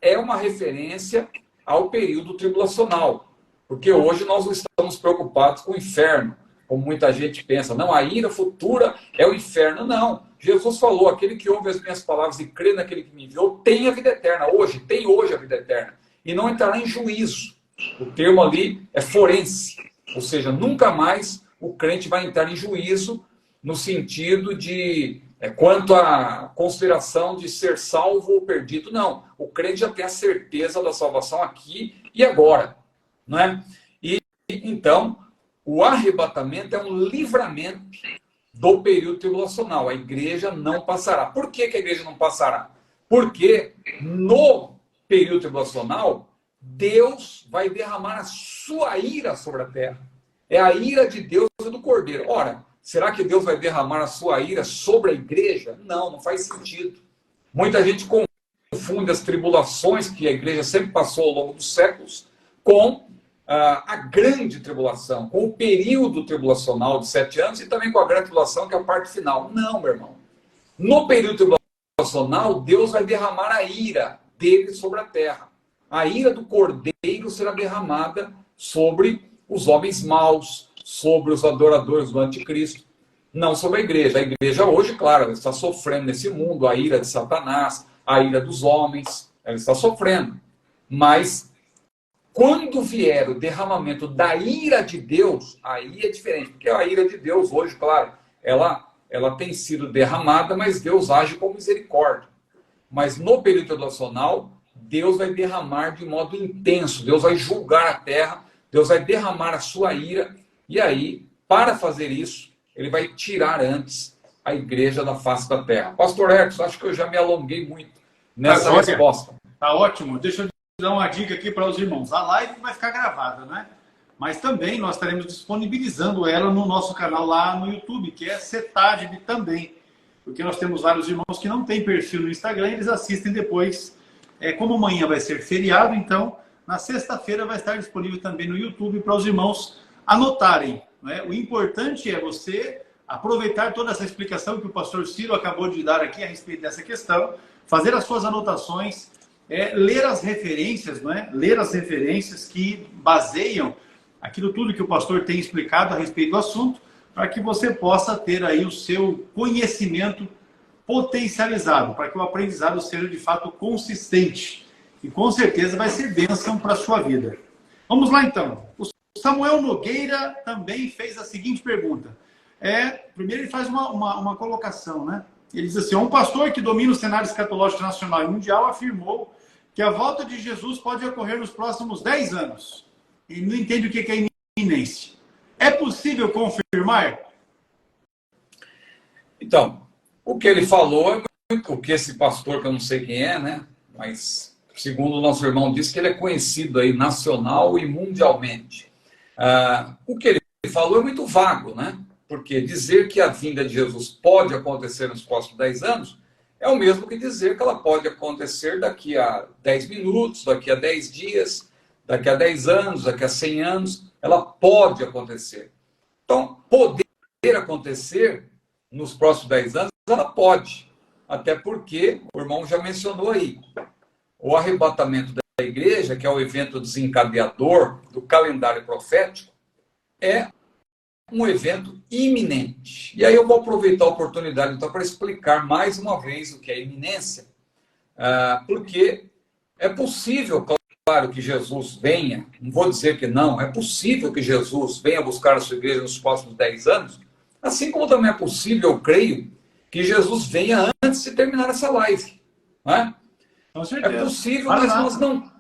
é uma referência ao período tribulacional. Porque hoje nós não estamos preocupados com o inferno, como muita gente pensa. Não, a ira futura é o inferno. Não. Jesus falou, aquele que ouve as minhas palavras e crê naquele que me enviou, tem a vida eterna. Tem hoje a vida eterna. E não entrará em juízo. O termo ali é forense. Ou seja, nunca mais o crente vai entrar em juízo no sentido de quanto à consideração de ser salvo ou perdido. Não. O crente já tem a certeza da salvação aqui e agora. Não é? E então, o arrebatamento é um livramento do período tribulacional. A igreja não passará. Por que a igreja não passará? Porque no período tribulacional, Deus vai derramar a sua ira sobre a terra. É a ira de Deus e do Cordeiro. Ora, será que Deus vai derramar a sua ira sobre a igreja? Não, não faz sentido. Muita gente confunde as tribulações que a igreja sempre passou ao longo dos séculos com a grande tribulação, com o período tribulacional de 7 anos e também com a grande tribulação, que é a parte final. Não, meu irmão. No período tribulacional, Deus vai derramar a ira dele sobre a terra. A ira do Cordeiro será derramada sobre os homens maus, sobre os adoradores do anticristo, não sobre a igreja. A igreja hoje, claro, ela está sofrendo nesse mundo a ira de Satanás, a ira dos homens, ela está sofrendo. Mas Quando vier o derramamento da ira de Deus, aí é diferente, porque a ira de Deus hoje, claro, ela tem sido derramada, mas Deus age com misericórdia. Mas no período tribulacional, Deus vai derramar de modo intenso, Deus vai julgar a terra, Deus vai derramar a sua ira, e aí, para fazer isso, ele vai tirar antes a igreja da face da terra. Pastor Hertz, acho que eu já me alonguei muito nessa resposta. Tá ótimo. Deixa eu dar uma dica aqui para os irmãos. A live vai ficar gravada, né? Mas também nós estaremos disponibilizando ela no nosso canal lá no YouTube, que é CETADB também. Porque nós temos vários irmãos que não têm perfil no Instagram, eles assistem depois. Como amanhã vai ser feriado, então na sexta-feira vai estar disponível também no YouTube para os irmãos anotarem. Né? O importante é você aproveitar toda essa explicação que o pastor Ciro acabou de dar aqui a respeito dessa questão, fazer as suas anotações, ler as referências, não é? Ler as referências que baseiam aquilo tudo que o pastor tem explicado a respeito do assunto, para que você possa ter aí o seu conhecimento potencializado, para que o aprendizado seja de fato consistente. E com certeza vai ser bênção para a sua vida. Vamos lá então. O Samuel Nogueira também fez a seguinte pergunta. Primeiro ele faz uma colocação, né? Ele diz assim, um pastor que domina o cenário escatológico nacional e mundial afirmou que a volta de Jesus pode ocorrer nos próximos 10 anos. Ele não entende o que é iminência. É possível confirmar? Então, o que ele falou é o que esse pastor, que eu não sei quem é, né? Mas, segundo o nosso irmão, disse que ele é conhecido aí nacional e mundialmente. O que ele falou é muito vago, né? Porque dizer que a vinda de Jesus pode acontecer nos próximos 10 anos é o mesmo que dizer que ela pode acontecer daqui a 10 minutos, daqui a 10 dias, daqui a 10 anos, daqui a 100 anos. Ela pode acontecer. Então, poder acontecer nos próximos 10 anos, ela pode. Até porque, o irmão já mencionou aí, o arrebatamento da igreja, que é o evento desencadeador do calendário profético, é um evento iminente. E aí eu vou aproveitar a oportunidade, então, para explicar mais uma vez o que é iminência, porque é possível, claro, que Jesus venha, não vou dizer que não, é possível que Jesus venha buscar a sua igreja nos próximos 10 anos, assim como também é possível, eu creio, que Jesus venha antes de terminar essa live. Não é? Com certeza. É possível, Maranata. mas nós não...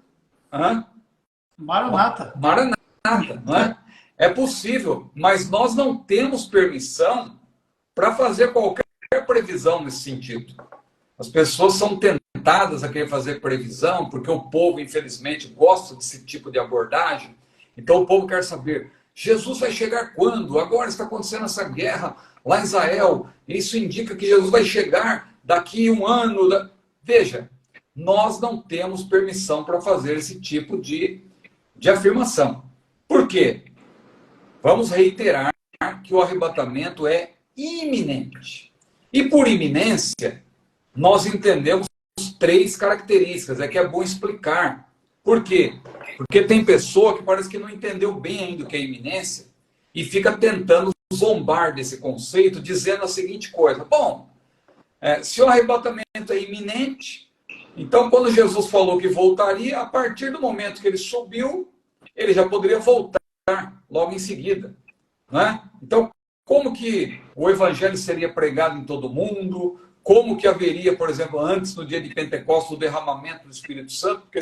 Maranata. Maranata, não é? É possível, mas nós não temos permissão para fazer qualquer previsão nesse sentido. As pessoas são tentadas a querer fazer previsão, porque o povo, infelizmente, gosta desse tipo de abordagem. Então o povo quer saber, Jesus vai chegar quando? Agora está acontecendo essa guerra lá em Israel. Isso indica que Jesus vai chegar daqui um ano. Veja, nós não temos permissão para fazer esse tipo de afirmação. Por quê? Vamos reiterar que o arrebatamento é iminente. E por iminência, nós entendemos 3 características. É que é bom explicar. Por quê? Porque tem pessoa que parece que não entendeu bem ainda o que é iminência e fica tentando zombar desse conceito, dizendo a seguinte coisa. Bom, se o arrebatamento é iminente, então quando Jesus falou que voltaria, a partir do momento que ele subiu, ele já poderia voltar logo em seguida. Né? Então, como que o evangelho seria pregado em todo mundo? Como que haveria, por exemplo, antes, no dia de Pentecostes, o derramamento do Espírito Santo? Porque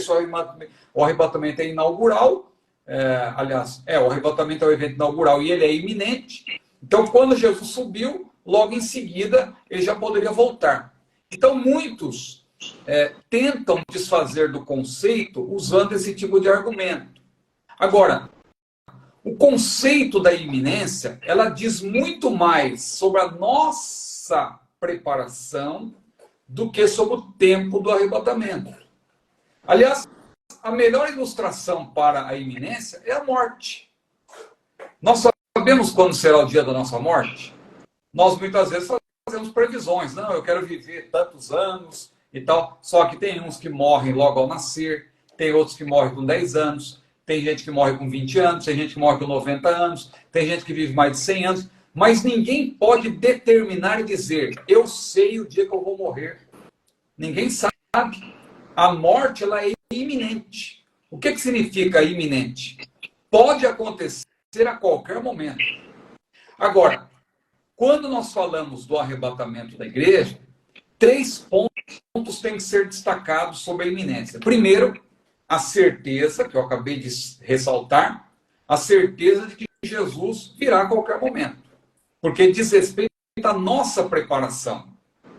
o arrebatamento é inaugural. O arrebatamento é o evento inaugural e ele é iminente. Então, quando Jesus subiu, logo em seguida, ele já poderia voltar. Então, muitos tentam desfazer do conceito usando esse tipo de argumento. Agora, o conceito da iminência, ela diz muito mais sobre a nossa preparação do que sobre o tempo do arrebatamento. Aliás, a melhor ilustração para a iminência é a morte. Nós sabemos quando será o dia da nossa morte? Nós muitas vezes fazemos previsões. Não, eu quero viver tantos anos e tal. Só que tem uns que morrem logo ao nascer, tem outros que morrem com 10 anos, tem gente que morre com 20 anos, tem gente que morre com 90 anos, tem gente que vive mais de 100 anos. Mas ninguém pode determinar e dizer, eu sei o dia que eu vou morrer. Ninguém sabe. A morte, ela é iminente. O que significa iminente? Pode acontecer a qualquer momento. Agora, quando nós falamos do arrebatamento da igreja, 3 pontos têm que ser destacados sobre a iminência. Primeiro, a certeza, que eu acabei de ressaltar, a certeza de que Jesus virá a qualquer momento. Porque diz respeito à nossa preparação.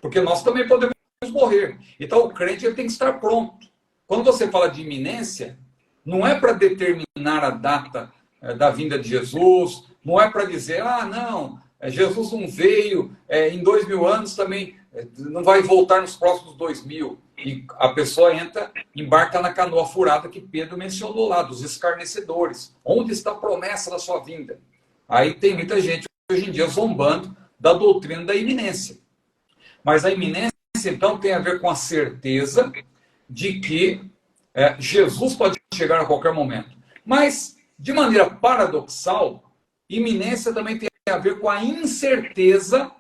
Porque nós também podemos morrer. Então o crente ele tem que estar pronto. Quando você fala de iminência, não é para determinar a data da vinda de Jesus, não é para dizer, não, Jesus não veio, em 2000 anos também não vai voltar nos próximos 2000. E a pessoa embarca na canoa furada que Pedro mencionou lá, dos escarnecedores. Onde está a promessa da sua vinda? Aí tem muita gente hoje em dia zombando da doutrina da iminência. Mas a iminência, então, tem a ver com a certeza de que Jesus pode chegar a qualquer momento. Mas, de maneira paradoxal, iminência também tem a ver com a incerteza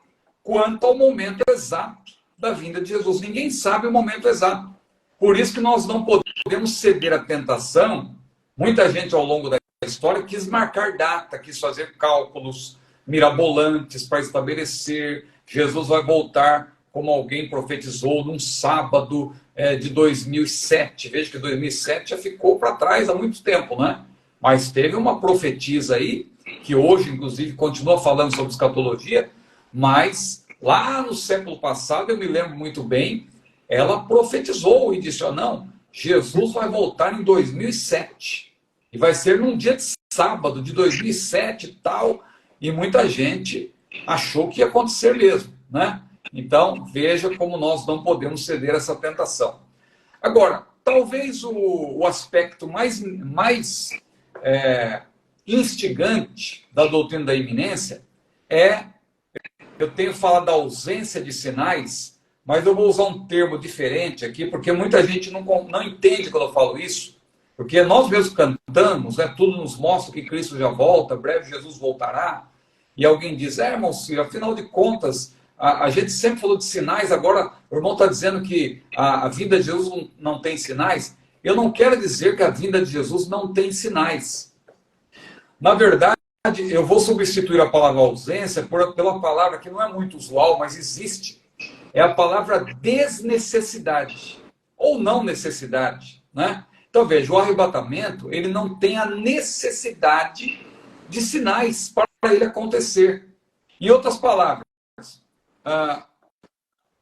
quanto ao momento exato da vinda de Jesus. Ninguém sabe o momento exato. Por isso que nós não podemos ceder à tentação. Muita gente ao longo da história quis marcar data, quis fazer cálculos mirabolantes para estabelecer Jesus vai voltar, como alguém profetizou, num sábado de 2007. Veja que 2007 já ficou para trás há muito tempo, né? Mas teve uma profetisa aí, que hoje, inclusive, continua falando sobre escatologia, mas lá no século passado, eu me lembro muito bem, ela profetizou e disse, não, Jesus vai voltar em 2007. E vai ser num dia de sábado de 2007 e tal. E muita gente achou que ia acontecer mesmo, né? Então, veja como nós não podemos ceder a essa tentação. Agora, talvez o aspecto mais instigante da doutrina da iminência eu tenho falado da ausência de sinais, mas eu vou usar um termo diferente aqui, porque muita gente não entende quando eu falo isso, porque nós mesmos cantamos, tudo nos mostra que Cristo já volta, breve Jesus voltará, e alguém diz, irmão Ciro, afinal de contas, a gente sempre falou de sinais, agora o irmão está dizendo que a vinda de Jesus não tem sinais. Eu não quero dizer que a vinda de Jesus não tem sinais. Na verdade, eu vou substituir a palavra ausência pela palavra que não é muito usual, mas existe. É a palavra desnecessidade, ou não necessidade, né? Então veja, o arrebatamento, ele não tem a necessidade de sinais para ele acontecer. Em outras palavras,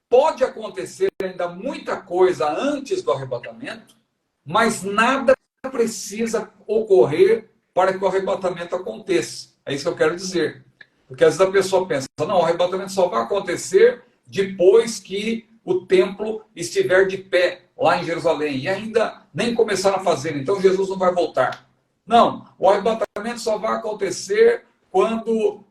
pode acontecer ainda muita coisa antes do arrebatamento, mas nada precisa ocorrer para que o arrebatamento aconteça. É isso que eu quero dizer. Porque às vezes a pessoa pensa, não, o arrebatamento só vai acontecer depois que o templo estiver de pé lá em Jerusalém. E ainda nem começaram a fazer, então Jesus não vai voltar. Não, o arrebatamento só vai acontecer quando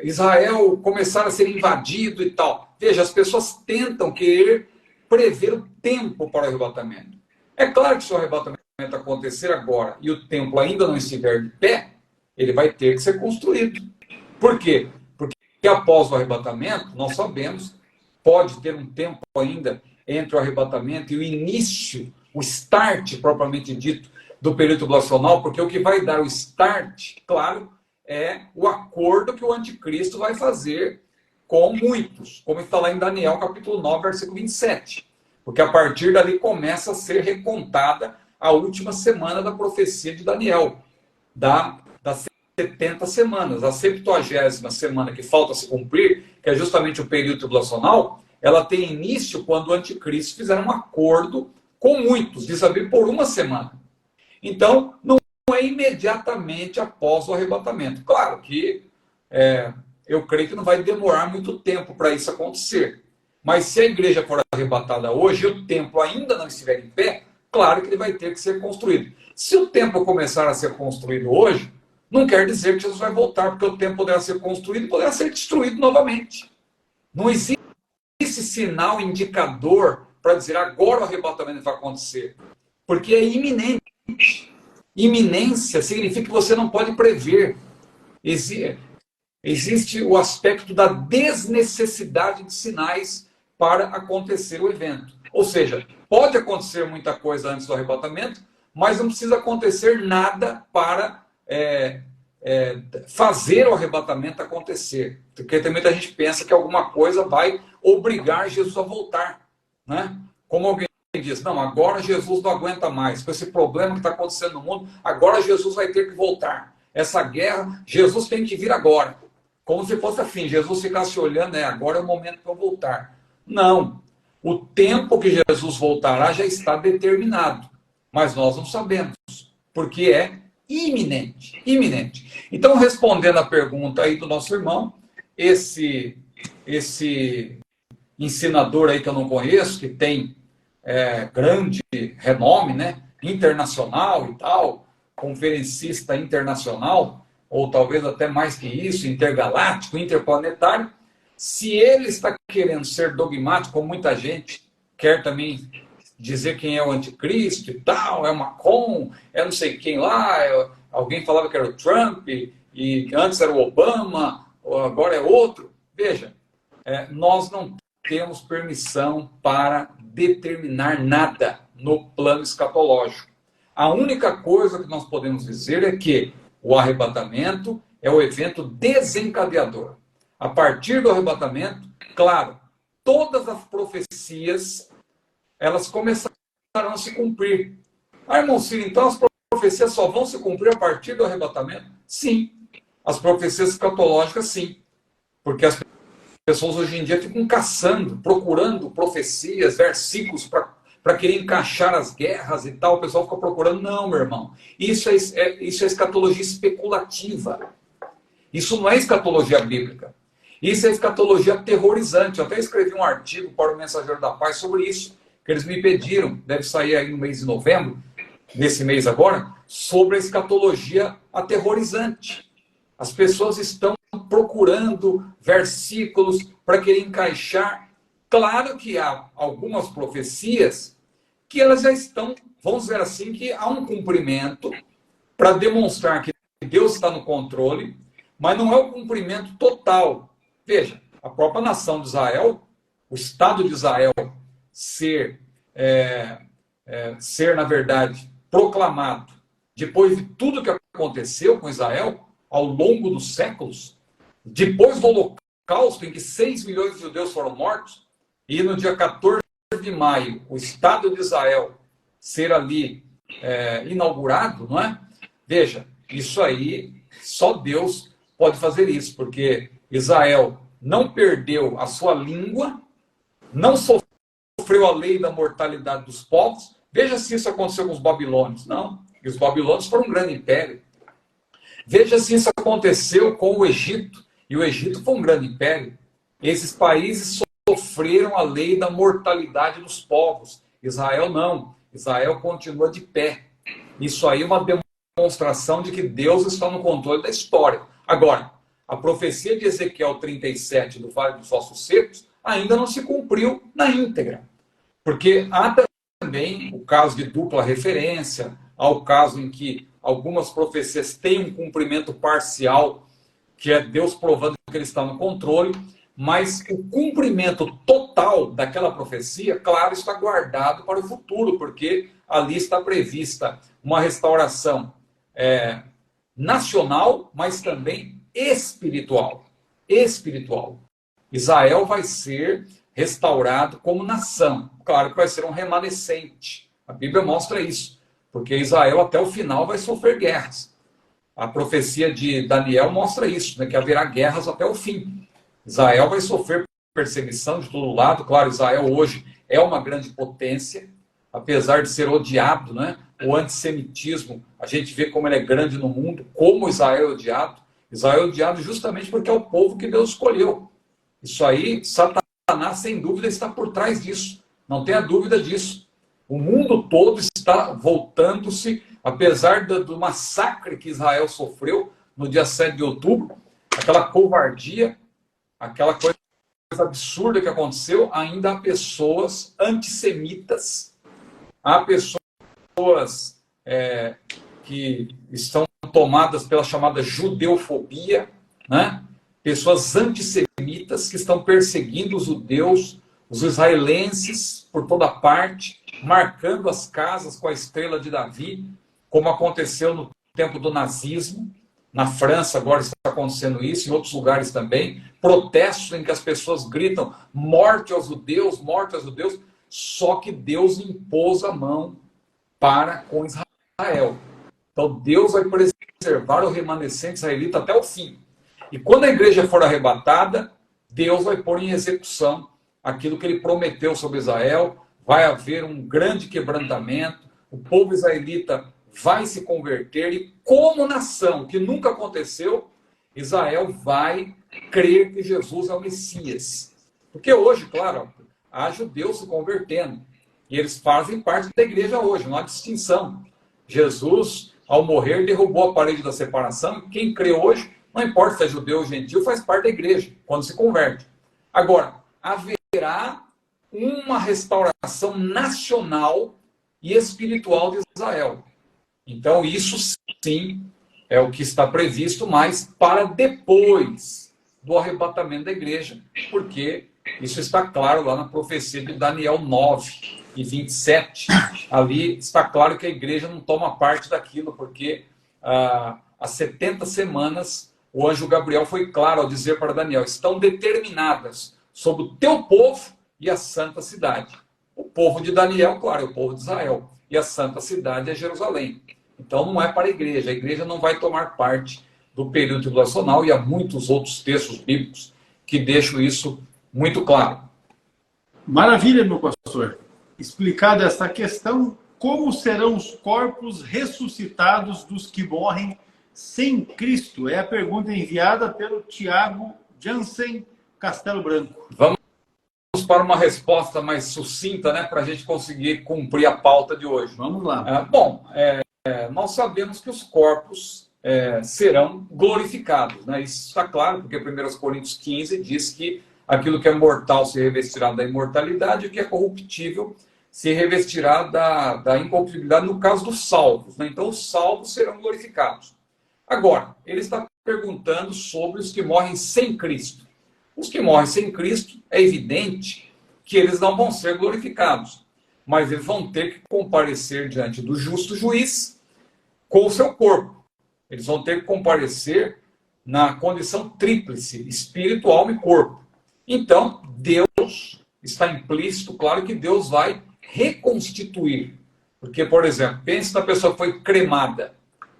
Israel começar a ser invadido e tal. Veja, as pessoas tentam querer prever o tempo para o arrebatamento. É claro que se o arrebatamento acontecer agora e o templo ainda não estiver de pé, ele vai ter que ser construído. Por quê? Porque após o arrebatamento, nós sabemos, pode ter um tempo ainda entre o arrebatamento e o início, o start propriamente dito, do período tribulacional, porque o que vai dar o start, claro, é o acordo que o anticristo vai fazer com muitos, como está lá em Daniel capítulo 9, versículo 27. Porque a partir dali começa a ser recontada a última semana da profecia de Daniel, das 70 semanas. A 70ª semana que falta se cumprir, que é justamente o período tribulacional, ela tem início quando o anticristo fizer um acordo com muitos, diz a Bíblia, por uma semana. Então, não é imediatamente após o arrebatamento. Claro que eu creio que não vai demorar muito tempo para isso acontecer. Mas se a igreja for arrebatada hoje e o templo ainda não estiver em pé, claro que ele vai ter que ser construído. Se o templo começar a ser construído hoje, não quer dizer que Jesus vai voltar, porque o templo poderá ser construído e poderá ser destruído novamente. Não existe sinal indicador para dizer agora o arrebatamento vai acontecer. Porque é iminente. Iminência significa que você não pode prever. Existe o aspecto da desnecessidade de sinais para acontecer o evento. Ou seja, pode acontecer muita coisa antes do arrebatamento, mas não precisa acontecer nada para fazer o arrebatamento acontecer. Porque tem muita gente que pensa que alguma coisa vai obrigar Jesus a voltar, né? Como alguém diz, não, agora Jesus não aguenta mais, com esse problema que está acontecendo no mundo, agora Jesus vai ter que voltar. Essa guerra, Jesus tem que vir agora. Como se fosse assim, Jesus ficasse olhando, agora é o momento para eu voltar. Não. O tempo que Jesus voltará já está determinado, mas nós não sabemos, porque é iminente, iminente. Então, respondendo a pergunta aí do nosso irmão, esse ensinador aí que eu não conheço, que tem grande renome, né, internacional e tal, conferencista internacional, ou talvez até mais que isso, intergaláctico, interplanetário, se ele está querendo ser dogmático, como muita gente quer também dizer quem é o anticristo e tal, é o Macron, é não sei quem lá, alguém falava que era o Trump, e antes era o Obama, agora é outro. Veja, nós não temos permissão para determinar nada no plano escatológico. A única coisa que nós podemos dizer é que o arrebatamento é o evento desencadeador. A partir do arrebatamento, claro, todas as profecias, elas começarão a se cumprir. Irmão Ciro, então as profecias só vão se cumprir a partir do arrebatamento? Sim. As profecias escatológicas, sim. Porque as pessoas hoje em dia ficam caçando, procurando profecias, versículos para querer encaixar as guerras e tal. O pessoal fica procurando. Não, meu irmão. Isso é escatologia especulativa. Isso não é escatologia bíblica. Isso é escatologia aterrorizante. Eu até escrevi um artigo para o Mensageiro da Paz sobre isso, que eles me pediram, deve sair aí no mês de novembro, nesse mês agora, sobre a escatologia aterrorizante. As pessoas estão procurando versículos para querer encaixar. Claro que há algumas profecias que elas já estão, vamos dizer assim, que há um cumprimento para demonstrar que Deus está no controle, mas não é o cumprimento total. Veja, a própria nação de Israel, o Estado de Israel ser na verdade, proclamado, depois de tudo que aconteceu com Israel, ao longo dos séculos, depois do Holocausto, em que 6 milhões de judeus foram mortos, e no dia 14 de maio, o Estado de Israel ser ali inaugurado, não é? Veja, isso aí, só Deus pode fazer isso, porque Israel não perdeu a sua língua, não sofreu a lei da mortalidade dos povos. Veja se isso aconteceu com os babilônios. Não, e os babilônios foram um grande império. Veja se isso aconteceu com o Egito, e o Egito foi um grande império. Esses países sofreram a lei da mortalidade dos povos. Israel não. Israel continua de pé. Isso aí é uma demonstração de que Deus está no controle da história. Agora, a profecia de Ezequiel 37, do Vale dos Ossos Secos, ainda não se cumpriu na íntegra. Porque há também o caso de dupla referência, há o caso em que algumas profecias têm um cumprimento parcial, que é Deus provando que ele está no controle, mas o cumprimento total daquela profecia, claro, está guardado para o futuro, porque ali está prevista uma restauração nacional, mas também espiritual. Espiritual. Israel vai ser restaurado como nação. Claro que vai ser um remanescente. A Bíblia mostra isso. Porque Israel até o final vai sofrer guerras. A profecia de Daniel mostra isso, né, que haverá guerras até o fim. Israel vai sofrer perseguição de todo lado. Claro, Israel hoje é uma grande potência, apesar de ser odiado, né? O antissemitismo, a gente vê como ele é grande no mundo, como Israel é odiado. Israel é odiado justamente porque é o povo que Deus escolheu. Isso aí, Satanás, sem dúvida, está por trás disso. Não tenha dúvida disso. O mundo todo está voltando-se, apesar do massacre que Israel sofreu no dia 7 de outubro, aquela covardia, aquela coisa absurda que aconteceu, ainda há pessoas antissemitas, há pessoas que estão tomadas pela chamada judeofobia, né? Pessoas antissemitas que estão perseguindo os judeus, os israelenses por toda parte, marcando as casas com a estrela de Davi, como aconteceu no tempo do nazismo. Na França agora está acontecendo isso, em outros lugares também. Protestos em que as pessoas gritam morte aos judeus, morte aos judeus. Só que Deus impôs a mão para com Israel. Então Deus vai preservar o remanescente israelita até o fim. E quando a igreja for arrebatada, Deus vai pôr em execução aquilo que ele prometeu sobre Israel. Vai haver um grande quebrantamento, o povo israelita vai se converter e, como nação, que nunca aconteceu, Israel vai crer que Jesus é o Messias. Porque hoje, claro, há judeus se convertendo e eles fazem parte da igreja hoje, não há distinção. Jesus, ao morrer, derrubou a parede da separação e quem crê hoje, não importa se é judeu ou gentil, faz parte da igreja, quando se converte. Agora, haverá uma restauração nacional e espiritual de Israel. Então, isso sim é o que está previsto, mas para depois do arrebatamento da igreja, porque isso está claro lá na profecia de Daniel 9:27. Ali está claro que a igreja não toma parte daquilo, porque as 70 semanas, o anjo Gabriel foi claro ao dizer para Daniel, estão determinadas sobre o teu povo e a santa cidade. O povo de Daniel, claro, é o povo de Israel. E a santa cidade é Jerusalém. Então não é para a igreja não vai tomar parte do período tribulacional e há muitos outros textos bíblicos que deixam isso muito claro. Maravilha, meu pastor. Explicada essa questão, como serão os corpos ressuscitados dos que morrem sem Cristo? É a pergunta enviada pelo Tiago Jansen Castelo Branco. Vamos para uma resposta mais sucinta, né, para a gente conseguir cumprir a pauta de hoje. Vamos lá. Nós sabemos que os corpos serão glorificados, né? Isso está claro, porque 1 Coríntios 15 diz que aquilo que é mortal se revestirá da imortalidade e o que é corruptível se revestirá da incorruptibilidade, no caso dos salvos, né? Então, os salvos serão glorificados. Agora, ele está perguntando sobre os que morrem sem Cristo. Os que morrem sem Cristo, é evidente que eles não vão ser glorificados, mas eles vão ter que comparecer diante do justo juiz com o seu corpo. Eles vão ter que comparecer na condição tríplice, espírito, alma e corpo. Então, Deus está implícito, claro que Deus vai reconstituir. Porque, por exemplo, pense na pessoa que foi cremada.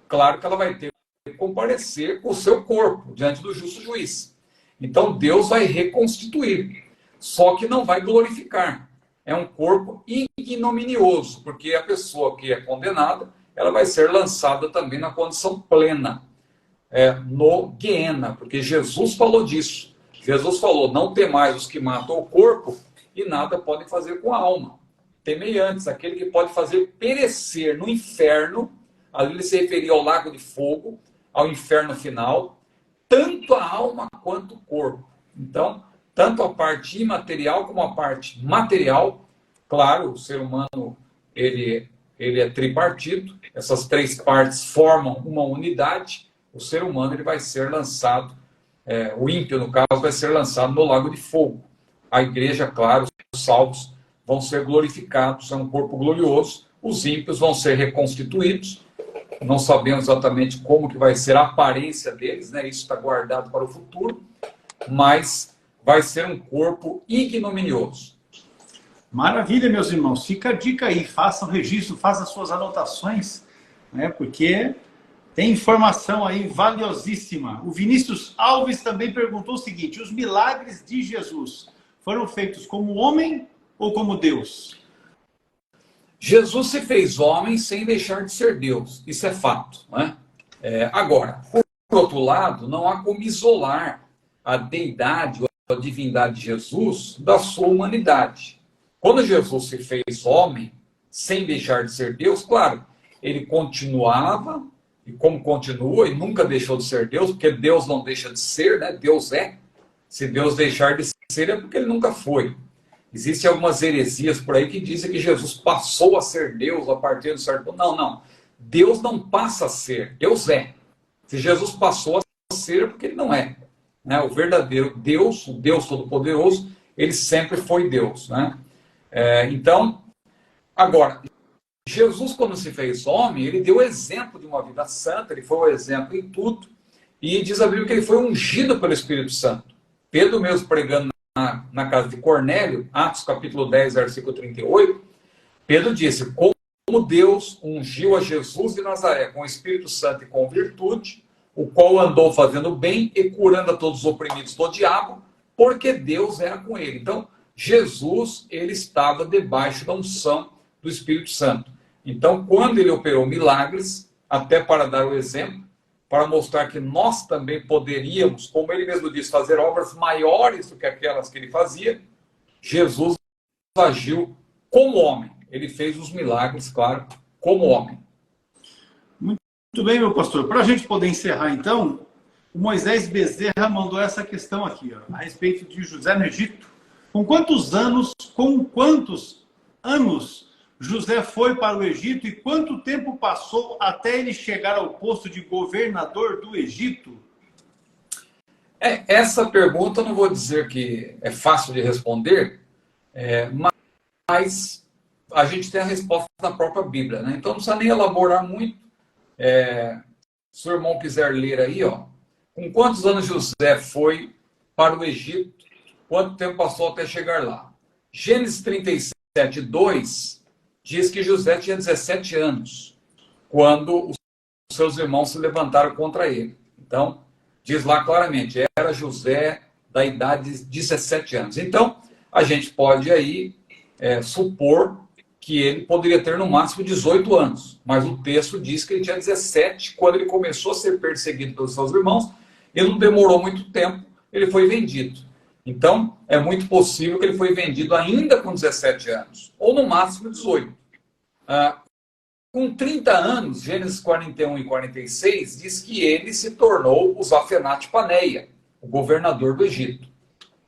Claro que ela vai ter que comparecer com o seu corpo diante do justo juiz. Então, Deus vai reconstituir, só que não vai glorificar. É um corpo ignominioso, porque a pessoa que é condenada, ela vai ser lançada também na condição plena, no Guiena, porque Jesus falou disso. Jesus falou, não temais os que matam o corpo e nada podem fazer com a alma. Temei antes aquele que pode fazer perecer no inferno, ali ele se referia ao lago de fogo, ao inferno final, tanto a alma quanto o corpo. Então, tanto a parte imaterial como a parte material, claro, o ser humano ele é tripartito, essas três partes formam uma unidade, o ser humano ele vai ser lançado, o ímpio, no caso, vai ser lançado no lago de fogo. A igreja, claro, os salvos vão ser glorificados, é um corpo glorioso, os ímpios vão ser reconstituídos, não sabemos exatamente como que vai ser a aparência deles, né? Isso está guardado para o futuro, mas vai ser um corpo ignominioso. Maravilha, meus irmãos. Fica a dica aí, façam registro, façam suas anotações, né? Porque tem informação aí valiosíssima. O Vinícius Alves também perguntou o seguinte, os milagres de Jesus foram feitos como homem ou como Deus? Jesus se fez homem sem deixar de ser Deus. Isso é fato, né? Agora, por outro lado, não há como isolar a deidade ou a divindade de Jesus da sua humanidade. Quando Jesus se fez homem, sem deixar de ser Deus, claro, ele continuava, e como continua, e nunca deixou de ser Deus, porque Deus não deixa de ser, né? Deus é. Se Deus deixar de ser, é porque ele nunca foi. Existem algumas heresias por aí que dizem que Jesus passou a ser Deus a partir de certo ponto. Não. Deus não passa a ser, Deus é. Se Jesus passou a ser, é porque ele não é. O verdadeiro Deus, o Deus Todo-Poderoso, ele sempre foi Deus, né? Então, Agora, Jesus, quando se fez homem, ele deu exemplo de uma vida santa, ele foi o exemplo em tudo, e diz a Bíblia que ele foi ungido pelo Espírito Santo. Pedro mesmo pregando na casa de Cornélio, Atos capítulo 10, versículo 38, Pedro disse, como Deus ungiu a Jesus de Nazaré com o Espírito Santo e com virtude, o qual andou fazendo bem e curando a todos os oprimidos do diabo, porque Deus era com ele. Então, Jesus, ele estava debaixo da unção do Espírito Santo. Então, quando ele operou milagres, até para dar o exemplo, para mostrar que nós também poderíamos, como ele mesmo disse, fazer obras maiores do que aquelas que ele fazia, Jesus agiu como homem. Ele fez os milagres, claro, como homem. Muito bem, meu pastor. Para a gente poder encerrar, então, o Moisés Bezerra mandou essa questão aqui, ó, a respeito de José no Egito. Com quantos anos José foi para o Egito e quanto tempo passou até ele chegar ao posto de governador do Egito? Essa pergunta eu não vou dizer que é fácil de responder, mas a gente tem a resposta da própria Bíblia, né? Então não precisa nem elaborar muito. Se o irmão quiser ler aí, ó, com quantos anos José foi para o Egito, quanto tempo passou até chegar lá? Gênesis 37, 2 diz que José tinha 17 anos, quando os seus irmãos se levantaram contra ele. Então, diz lá claramente, era José da idade de 17 anos. Então, a gente pode aí supor que ele poderia ter no máximo 18 anos, mas o texto diz que ele tinha 17 quando ele começou a ser perseguido pelos seus irmãos, e não demorou muito tempo, ele foi vendido. Então, é muito possível que ele foi vendido ainda com 17 anos, ou no máximo 18. Com 30 anos, Gênesis 41 e 46, diz que ele se tornou o Zafenate Paneia, o governador do Egito.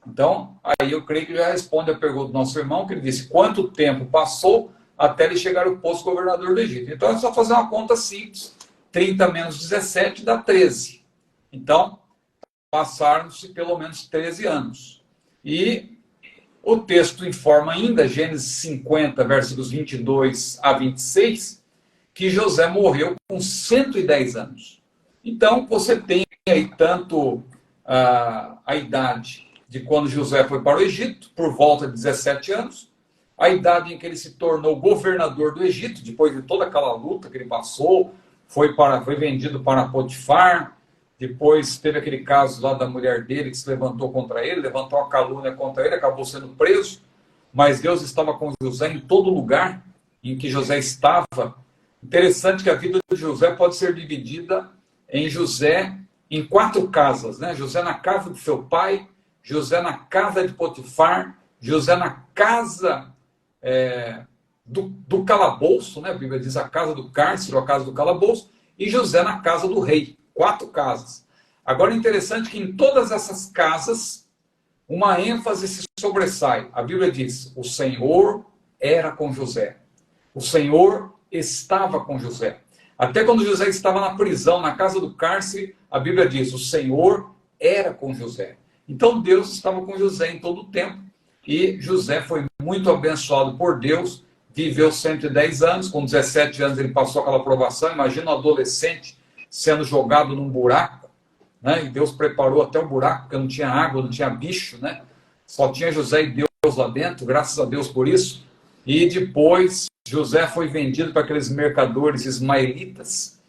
Então, aí eu creio que já responde a pergunta do nosso irmão, que ele disse quanto tempo passou até ele chegar ao posto de governador do Egito. Então, é só fazer uma conta simples. 30 menos 17 dá 13. Então, passaram-se pelo menos 13 anos. E o texto informa ainda, Gênesis 50, versículos 22 a 26, que José morreu com 110 anos. Então, você tem aí tanto a idade de quando José foi para o Egito, por volta de 17 anos, a idade em que ele se tornou governador do Egito, depois de toda aquela luta que ele passou, foi vendido para Potifar, depois teve aquele caso lá da mulher dele que se levantou contra ele, levantou uma calúnia contra ele, acabou sendo preso, mas Deus estava com José em todo lugar em que José estava. Interessante que a vida de José pode ser dividida em José em 4 casas, né? José na casa do seu pai, José na casa de Potifar, José na casa do calabouço, né? A Bíblia diz a casa do cárcere, ou a casa do calabouço, e José na casa do rei. 4 casas. Agora é interessante que em todas essas casas, uma ênfase se sobressai. A Bíblia diz, o Senhor era com José. O Senhor estava com José. Até quando José estava na prisão, na casa do cárcere, a Bíblia diz, o Senhor era com José. Então Deus estava com José em todo o tempo. E José foi muito abençoado por Deus, viveu 110 anos, com 17 anos ele passou aquela provação. Imagina um adolescente sendo jogado num buraco, né? E Deus preparou até o buraco, porque não tinha água, não tinha bicho, né? Só tinha José e Deus lá dentro, graças a Deus por isso. E depois José foi vendido para aqueles mercadores ismaelitas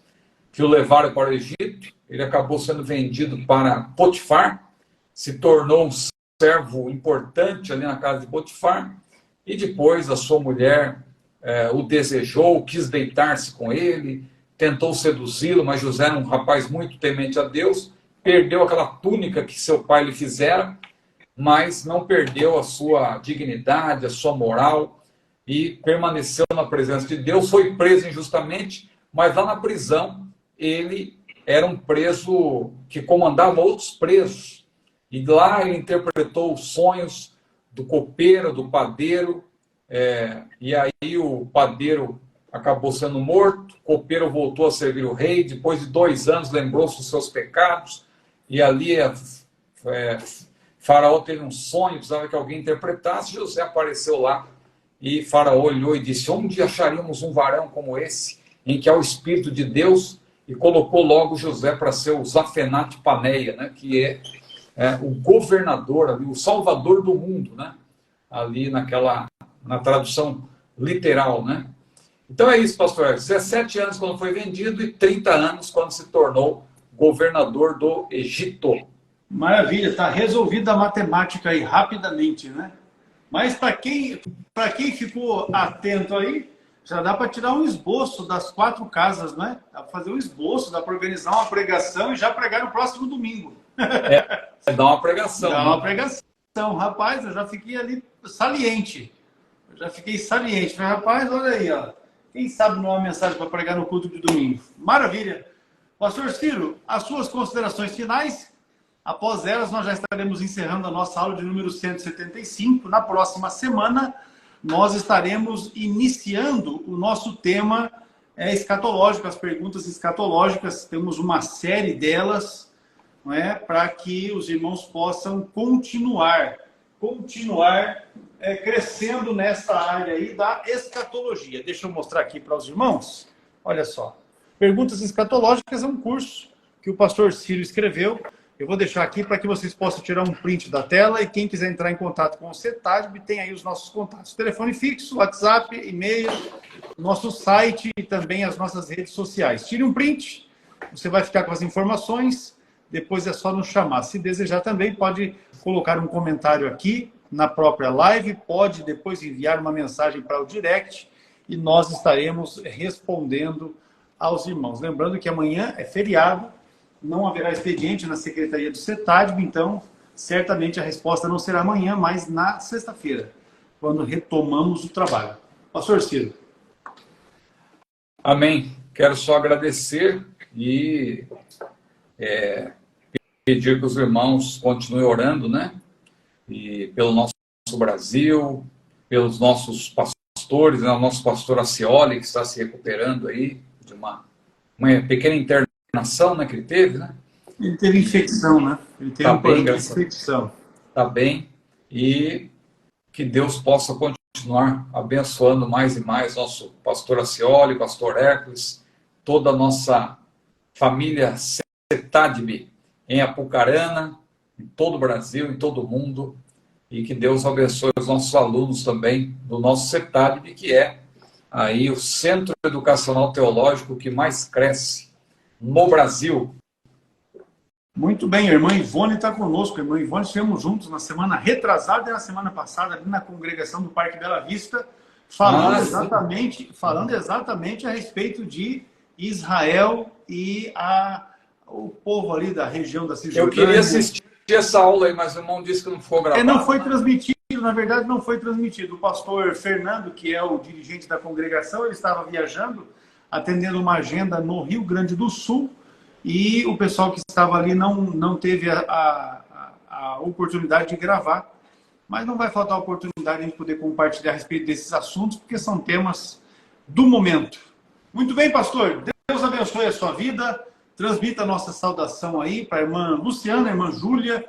que o levaram para o Egito. Ele acabou sendo vendido para Potifar, se tornou um servo importante ali na casa de Potifar, e depois a sua mulher o desejou, quis deitar-se com ele, tentou seduzi-lo, mas José era um rapaz muito temente a Deus, perdeu aquela túnica que seu pai lhe fizera, mas não perdeu a sua dignidade, a sua moral, e permaneceu na presença de Deus. Foi preso injustamente, mas lá na prisão ele era um preso que comandava outros presos, e lá ele interpretou os sonhos do copeiro, do padeiro, e aí o padeiro acabou sendo morto, o copeiro voltou a servir o rei, depois de 2 anos lembrou-se dos seus pecados, e ali Faraó teve um sonho, precisava que alguém interpretasse, José apareceu lá, E Faraó olhou e disse: onde acharíamos um varão como esse, em que há o Espírito de Deus? E colocou logo José para ser o Zafenate Paneia, né? Que é o governador, ali, o salvador do mundo, né? Ali na tradução literal, né? Então é isso, pastor. 17 anos quando foi vendido e 30 anos quando se tornou governador do Egito. Maravilha, está resolvida a matemática aí rapidamente, né? Mas para quem ficou atento aí, já dá para tirar um esboço das 4 casas, né? Dá para fazer um esboço, dá para organizar uma pregação e já pregar no próximo domingo. Dá uma pregação. Dá uma pregação. Rapaz, eu já fiquei ali saliente. Falei, rapaz, olha aí, ó. Quem sabe não há uma mensagem para pregar no culto de domingo. Maravilha. Pastor Ciro, as suas considerações finais. Após elas, nós já estaremos encerrando a nossa aula de número 175. Na próxima semana, nós estaremos iniciando o nosso tema escatológico, as perguntas escatológicas. Temos uma série delas, não é, para que os irmãos possam continuar crescendo nessa área aí da escatologia. Deixa eu mostrar aqui para os irmãos. Olha só. Perguntas escatológicas é um curso que o pastor Ciro escreveu. Eu vou deixar aqui para que vocês possam tirar um print da tela e quem quiser entrar em contato com o CETADB tem aí os nossos contatos. Telefone fixo, WhatsApp, e-mail, nosso site e também as nossas redes sociais. Tire um print, você vai ficar com as informações, depois é só nos chamar. Se desejar também, pode colocar um comentário aqui na própria live, pode depois enviar uma mensagem para o direct e nós estaremos respondendo aos irmãos. Lembrando que amanhã é feriado, não haverá expediente na Secretaria do CETADB, então certamente a resposta não será amanhã, mas na sexta-feira, quando retomamos o trabalho. Pastor Ciro. Amém. Quero só agradecer e pedir que os irmãos continuem orando, né? E pelo nosso Brasil, pelos nossos pastores, né? O nosso pastor Acioli, que está se recuperando aí de uma pequena internação, né, que ele teve, né? Ele teve infecção, né? Ele teve um problema de infecção. Está bem. E que Deus possa continuar abençoando mais e mais nosso pastor Acioli, pastor Hércules, toda a nossa família CETADB em Apucarana, em todo o Brasil, em todo o mundo, e que Deus abençoe os nossos alunos também do nosso CETADB, que é aí o Centro Educacional Teológico que mais cresce no Brasil. Muito bem, a irmã Ivone está conosco. A irmã Ivone, estivemos juntos na semana retrasada e na semana passada, ali na congregação do Parque Bela Vista, falando exatamente a respeito de Israel e o povo ali da região da Cisjordânia. Eu queria assistir essa aula aí, mas o irmão disse que não foi gravado. Não foi transmitido, na verdade não foi transmitido. O pastor Fernando, que é o dirigente da congregação, ele estava viajando, atendendo uma agenda no Rio Grande do Sul, e o pessoal que estava ali não teve a oportunidade de gravar. Mas não vai faltar a oportunidade de a gente poder compartilhar a respeito desses assuntos, porque são temas do momento. Muito bem, pastor. Deus abençoe a sua vida. Transmita a nossa saudação aí para a irmã Luciana, a irmã Júlia.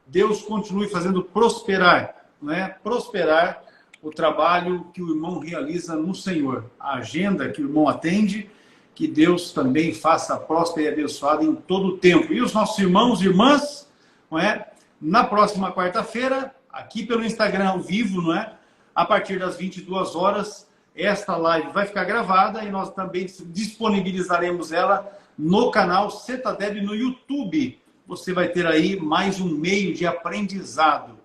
Deus continue fazendo prosperar, né? Prosperar o trabalho que o irmão realiza no Senhor. A agenda que o irmão atende, que Deus também faça próspera e abençoada em todo o tempo. E os nossos irmãos e irmãs, não é? Na próxima quarta-feira, aqui pelo Instagram ao vivo, não é? A partir das 22 horas, esta live vai ficar gravada e nós também disponibilizaremos ela no canal CETADB no YouTube. Você vai ter aí mais um meio de aprendizado.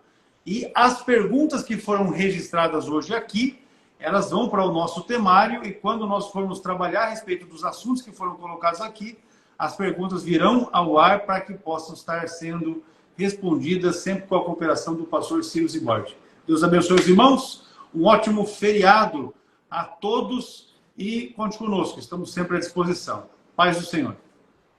E as perguntas que foram registradas hoje aqui, elas vão para o nosso temário e quando nós formos trabalhar a respeito dos assuntos que foram colocados aqui, as perguntas virão ao ar para que possam estar sendo respondidas sempre com a cooperação do pastor Ciro Zibordi. Deus abençoe os irmãos, um ótimo feriado a todos e conte conosco, estamos sempre à disposição. Paz do Senhor.